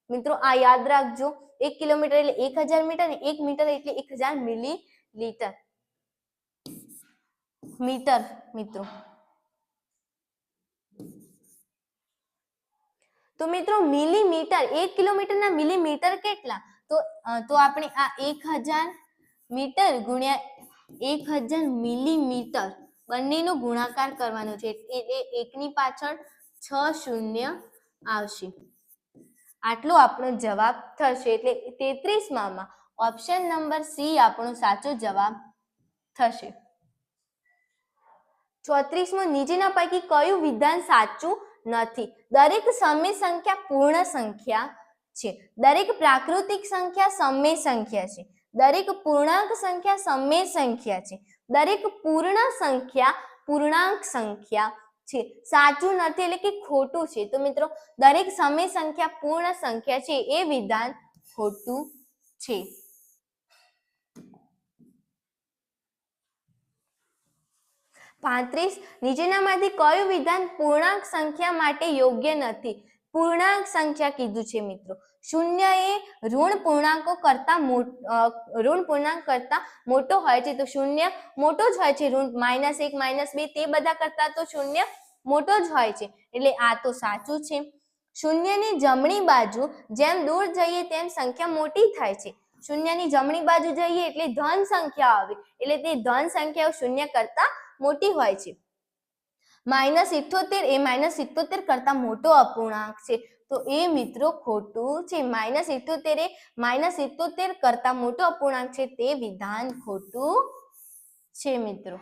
મિત્રો આ યાદ રાખજો. 1 કિલોમીટર એટલે 1000 મીટર અને 1 મીટર એટલે 1000 મિલીલીટર. મીટર મિત્રો. તો મિત્રો મિલીમીટર, 1 કિલોમીટરના મિલીમીટર કેટલા? તો આપણે આ 1000 મીટર ગુણ્યા 1000 મિલીમીટર બંનેનો ગુણાકાર કરવાનો છે. એટલે 1 ની પાછળ 6 શૂન્ય આવશે. આટલો આપણો જવાબ થશે. એટલે 33માં ઓપ્શન નંબર સી આપણો સાચો જવાબ થશે. 34મો નીચેના પૈકી કયું વિધાન સાચું નથી? દરેક સમય સંખ્યા પૂર્ણ સંખ્યા છે. દરેક પ્રાકૃતિક સંખ્યા સમય સંખ્યા છે. દરેક પૂર્ણાંક સંખ્યા સમય સંખ્યા છે. દરેક પૂર્ણ સંખ્યા પૂર્ણાંક સંખ્યા છે. સાચું નથી એટલે કે ખોટું છે. તો મિત્રો દરેક સમય સંખ્યા પૂર્ણ સંખ્યા છે એ વિધાન ખોટું છે. 35 નીચેનામાંથી કયું વિધાન પૂર્ણાંક સંખ્યા માટે યોગ્ય નથી? પૂર્ણાંક સંખ્યા કીધું છે મિત્રો. શૂન્ય એ ઋણ પૂર્ણાંકો કરતા મોટો હોય છે. તો શૂન્ય મોટો જ હોય છે. ઋણ -1 -2 તે બધા કરતા તો શૂન્ય મોટો જ હોય છે. એટલે આ તો સાચું છે. શૂન્યની જમણી બાજુ જેમ દૂર જઈએ તેમ સંખ્યા મોટી થાય છે. શૂન્યની જમણી બાજુ જઈએ એટલે ધન સંખ્યા આવે એટલે તે ધન સંખ્યાઓ શૂન્ય કરતા મોટી હોય છે. -78 એ -77 કરતા મોટો અપૂર્ણાંક છે. તો એ મિત્રો ખોટું છે. -78 એ -77 કરતા મોટો અપૂર્ણાંક છે તે વિધાન ખોટું છે મિત્રો.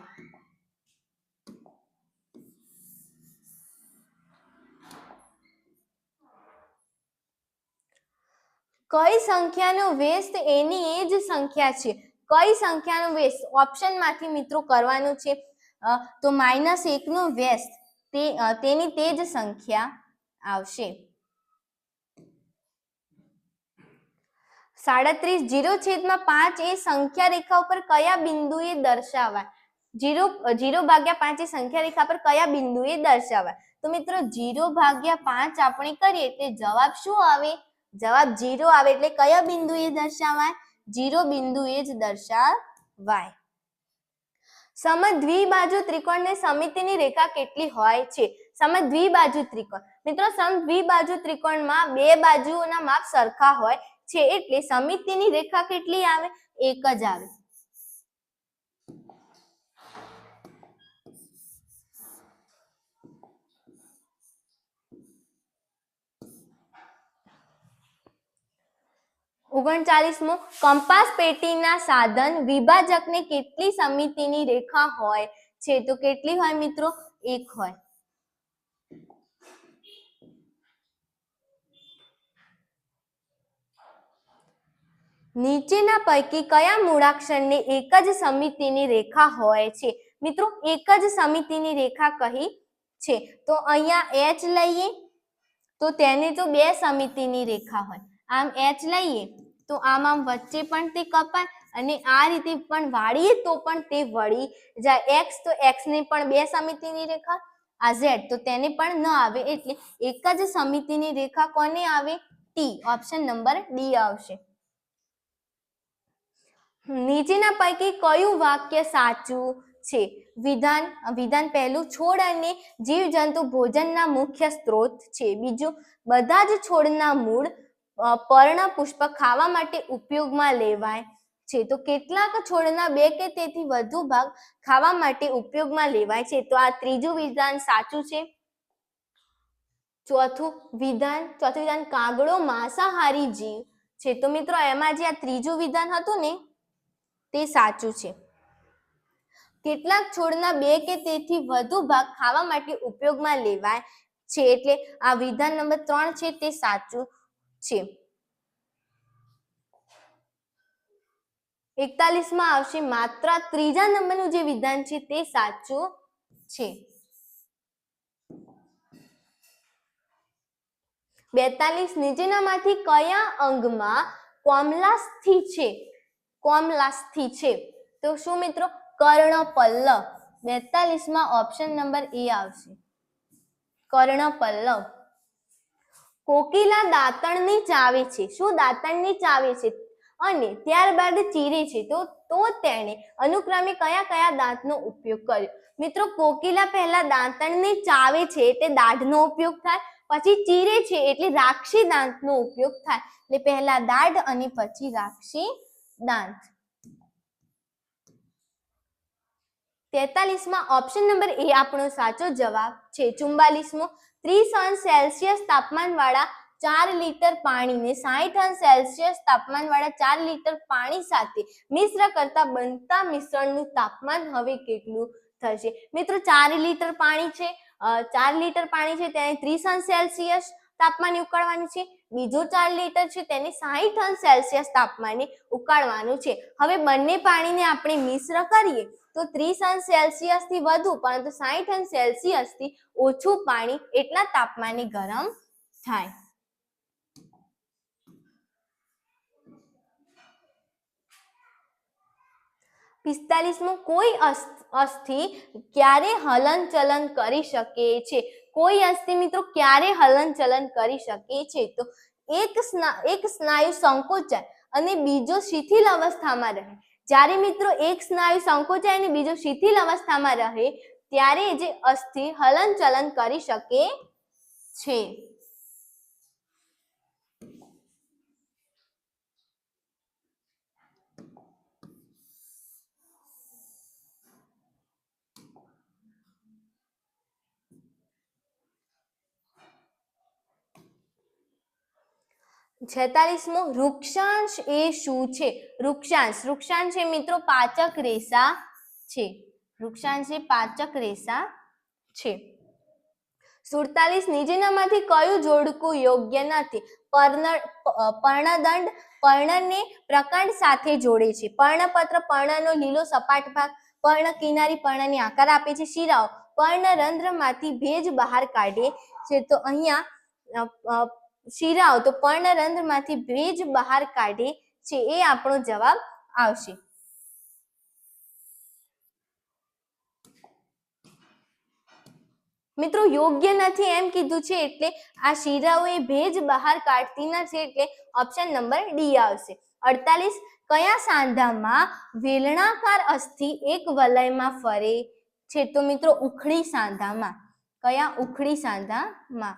કઈ સંખ્યાનો વ્યસ્ત એની એ જ સંખ્યા છે? કઈ સંખ્યાનો વ્યસ્ત ઓપ્શનમાંથી મિત્રો કરવાનું છે. તો -1 નો વ્યસ્ત તેની તે જ સંખ્યા આવશે. 37 0/5 એ સંખ્યા રેખા ઉપર કયા બિંદુએ દર્શાવાય? 0/5 એ સંખ્યા રેખા પર કયા બિંદુએ દર્શાવાય? તો મિત્રો 0/5 આપણે કરીએ એટલે જવાબ શું આવે? જવાબ 0 આવે. એટલે કયા બિંદુએ દર્શાવાય? 0 બિંદુએ જ દર્શાવાય. સમદ્વિબાજુ ત્રિકોણની સમિતિની રેખા કેટલી હોય છે? સમદ્વિબાજુ ત્રિકોણ મિત્રો સમદ્વિબાજુ ત્રિકોણમાં બે બાજુઓના માપ સરખા હોય છે એટલે સમિતિની રેખા કેટલી આવે? એક જ આવે. ઓગણચાલીસમો કંપાસ પેટીના સાધન વિભાજકને કેટલી સમિતિની રેખા હોય છે? તો કેટલી હોય મિત્રો? એક હોય. નીચેના પૈકી કયા મૂળાક્ષરને એક જ સમિતિની રેખા હોય છે? મિત્રો એક જ સમિતિની રેખા કહી છે. તો અહીંયા H લઈએ તો તેને તો બે સમિતિની રેખા હોય. આમ H લઈએ તો આમ વચ્ચે પણ તે કપાય અને આ રીતે પણ વાળીએ તો પણ તે વળી જાય. X તો X ને પણ બે સમિતિની રેખા. આ Z તો તેને પણ ન આવે એટલે એક જ સમિતિની રેખા કોને આવે? T. ઓપ્શન નંબર ડી આવશે. નીચેના પૈકી કયું વાક્ય સાચું છે? વિધાન પહેલું છોડ અને જીવજંતુ ભોજનના મુખ્ય સ્ત્રોત છે. બીજું બધા જ છોડના મૂળ પર્ણ પુષ્પ ખાવા માટે ઉપયોગમાં લેવાય છે. તો કેટલાક છોડના 2 કે તેથી વધુ ભાગ ખાવા માટે ઉપયોગમાં લેવાય છે. તો આ ત્રીજું વિધાન સાચું છે. ચોથું વિધાન કાગડો માંસાહારી જીવ છે. તો મિત્રો એમાં જે આ ત્રીજું વિધાન હતું ને તે સાચું છે. કેટલાક છોડના 2 કે તેથી વધુ ભાગ ખાવા માટે ઉપયોગમાં લેવાય છે એટલે આ વિધાન નંબર 3 છે તે સાચું છે. 41માં આવશે માત્ર ત્રીજા નંબરનું જે વિધાન છે તે સાચું છે. 42 નીચેનામાંથી કયા અંગમાં કોમલાસ્થિ છે? કોમલાસ્થિ છે તો શું મિત્રો? કર્ણપલ્લવ. 42માં ઓપ્શન નંબર એ આવશે કર્ણપલ્લવ. કોકિલા દાંતણની ચાવે છે. શું દાંતણની ચાવે છે અને ત્યારબાદ ચીરે છે? તો તેણે અનુક્રમે કયા દાંતનો ઉપયોગ કર્યો? મિત્રો કોકિલા પહેલા દાંતણને ચાવે છે એટલે દાઢનો ઉપયોગ થાય, પછી ચીરે છે એટલે રાક્ષી દાંતનો ઉપયોગ થાય. એટલે પહેલા દાઢ અને પછી રાક્ષી દાંત. 43માં ઓપ્શન નંબર એ આપણો સાચો જવાબ છે. 44મો 30 અંશ સેલ્સિયસ તાપમાન વાળા 4 લિટર પાણીને 60 અંશ સેલ્સિયસ તાપમાનવાળા 4 લિટર પાણી સાથે મિશ્ર કરતા બનતા મિશ્રણનું તાપમાન હવે કેટલું થશે? મિત્રો 4 લિટર પાણી છે, 4 લિટર પાણી છે તેને 30 અંશ સેલ્સિયસ તાપમાને ઉકાળવાનું છે, બીજો 4 લિટર છે તેને 60 અંશ સેલ્સિયસ તાપમાને ઉકાળવાનું છે. હવે બંને પાણીને આપણે મિશ્ર કરીએ તો 30 અંશ સેલ્સિયસ થી વધુ પરંતુ 60 અંશ સેલ્સિયસ થી ઓછું પાણી એટલા તાપમાને ગરમ થાય. પિસ્તાલીસમો કોઈ અસ્થિ ક્યારે હલનચલન કરી શકે છે? કોઈ અસ્થિ મિત્રો ક્યારે હલનચલન કરી શકે છે? તો એક સ્નાયુ સંકોચાય અને બીજો શિથિલ અવસ્થામાં રહે. જ્યારે મિત્રો એક સ્નાયુ સંકોચાય અને બીજો શિથિલ અવસ્થામાં રહે ત્યારે જે અસ્થિ હલનચલન કરી શકે છે. છેતાલીસમો વૃક્ષાંશ એ શું છે? વૃક્ષાંશ એ મિત્રો પાચક રેસા છે. વૃક્ષાંશ એ પાચક રેસા છે. 47 નીચેનામાંથી કયું જોડકું યોગ્ય નથી? પર્ણદંડ પર્ણને પ્રકાંડ સાથે જોડે છે. પર્ણપત્ર પર્ણનો લીલો સપાટ ભાગ. પર્ણ કિનારી પર્ણને આકાર આપે છે. શિરાઓ પર્ણરંધ્રમાંથી ભેજ બહાર કાઢે છે. તો અહીંયા શિરાઓ તો પર્ણરંધ્રમાંથી ભેજ બહાર કાઢે છે એ આપણો જવાબ આવશે. મિત્રો યોગ્ય નથી એમ કીધું છે એટલે આ શિરાઓ એ ભેજ બહાર કાઢતી નથી એટલે ઓપ્શન નંબર ડી આવશે. 48 કયા સાંધામાં વેલણાકાર અસ્થિ એક વલયમાં ફરે છે? તો મિત્રો ઉખડી સાંધામાં. કયા? ઉખડી સાંધામાં.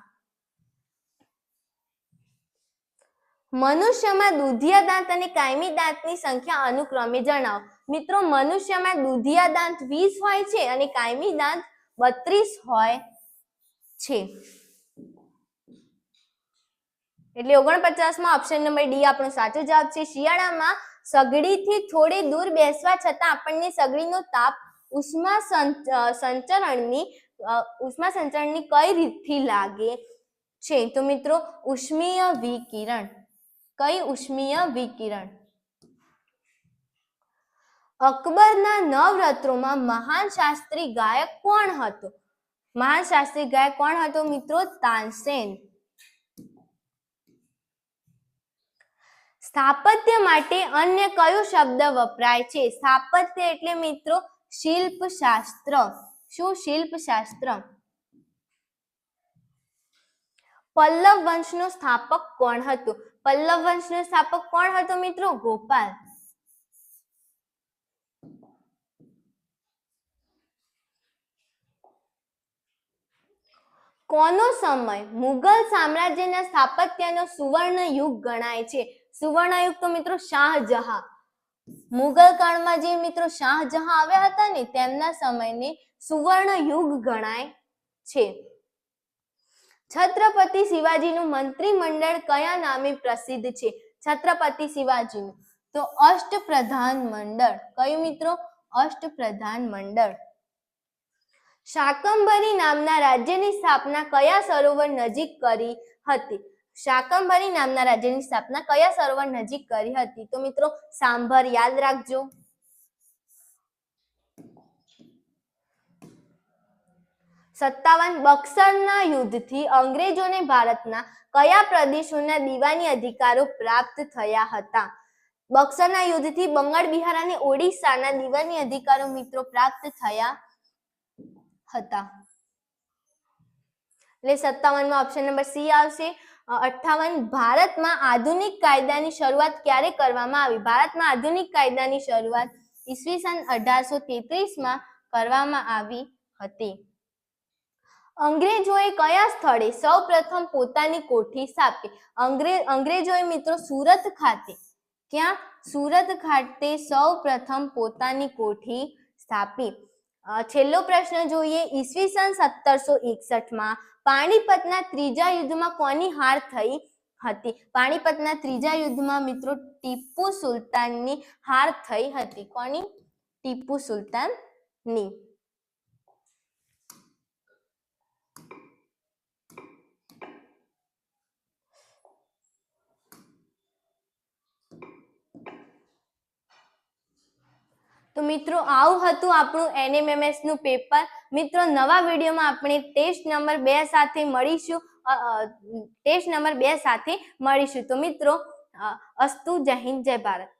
મનુષ્યમાં દુધિયા દાંત અને કાયમી દાંતની સંખ્યા અનુક્રમે જણાવો. મિત્રો મનુષ્યમાં દુધિયા દાંત 20 હોય છે અને કાયમી દાંત 32 હોય છે. એટલે 49માં ઓપ્શન નંબર ડી આપણો સાચો જવાબ છે. શિયાળામાં સગડીથી થોડે દૂર બેસવા છતાં આપણને સગડીનો તાપ ઉષ્મા સંચરણની કઈ રીતથી લાગે છે? તો મિત્રો ઉષ્મીય વિકિરણ. કઈ? ઉષ્મીય વિકિરણ. અકબરના નવરત્નોમાં મહાન શાસ્ત્રી ગાયક કોણ હતો? મહાન શાસ્ત્રી ગાયક કોણ હતો મિત્રો? તાનસેન. સ્થાપત્ય માટે અન્ય કયો શબ્દ વપરાય છે? સ્થાપત્ય એટલે મિત્રો શિલ્પશાસ્ત્ર. શું? શિલ્પશાસ્ત્ર. પલ્લવ વંશનો સ્થાપક કોણ હતો? પલ્લવ વંશનો સ્થાપક કોણ હતો મિત્રો? ગોપાલ. કોનો સમય મુગલ સામ્રાજ્યના સ્થાપત્યનો સુવર્ણ યુગ ગણાય છે? સુવર્ણ યુગ તો મિત્રો શાહજહાં. મુગલ કાળમાં જે મિત્રો શાહજહાં આવ્યા હતા ને તેમના સમયને સુવર્ણ યુગ ગણાય છે. છત્રપતિ શિવાજીનું મંત્રીમંડળ કયા નામે પ્રસિદ્ધ છે? છત્રપતિ શિવાજીનું તો અષ્ટપ્રધાન મંડળ. કયું મિત્રો? અષ્ટપ્રધાન મંડળ. શાકંભરી નામના રાજ્યની સ્થાપના કયા સરોવર નજીક કરી હતી? શાકંભરી નામના રાજ્યની સ્થાપના કયા સરોવર નજીક કરી હતી? તો મિત્રો સાંભર. યાદ રાખજો. બક્સરના યુદ્ધથી અંગ્રેજોને ભારતના કયા પ્રદેશોના દીવાની અધિકારો પ્રાપ્ત થયા હતા? બક્સરના યુદ્ધથી બંગાળ, બિહાર અને ઓડિશાના દીવાની અધિકારો મિત્રો પ્રાપ્ત થયા હતા. એટલે 57માં ઓપ્શન નંબર સી આવશે. 58 ભારતમાં આધુનિક કાયદાની શરૂઆત ક્યારે કરવામાં આવી? ભારતમાં આધુનિક કાયદાની શરૂઆત ઈસવીસન 1833માં કરવામાં આવી હતી. અંગ્રેજોએ કયા સ્થળે સૌપ્રથમ પોતાની કોઠી સ્થાપી? અંગ્રેજોએ મિત્રો સુરત ખાતે. ક્યાં? સુરત ખાતે સૌપ્રથમ પોતાની કોઠી સ્થાપી. છેલ્લો પ્રશ્ન જોઈએ. ઈસવીસન 1761માં પાણીપતના ત્રીજા યુદ્ધમાં કોની હાર થઈ હતી. પાણીપતના ત્રીજા યુદ્ધમાં મિત્રો ટીપુ સુલતાનની હાર થઈ હતી. કોની? ટીપુ સુલતાનની. તો મિત્રો આવું હતું આપણું NMMS નું પેપર. મિત્રો નવા વિડીયોમાં આપણે ટેસ્ટ નંબર 2 સાથે મળીશું. તો મિત્રો અસ્તુ. જય હિન્દ, જય ભારત.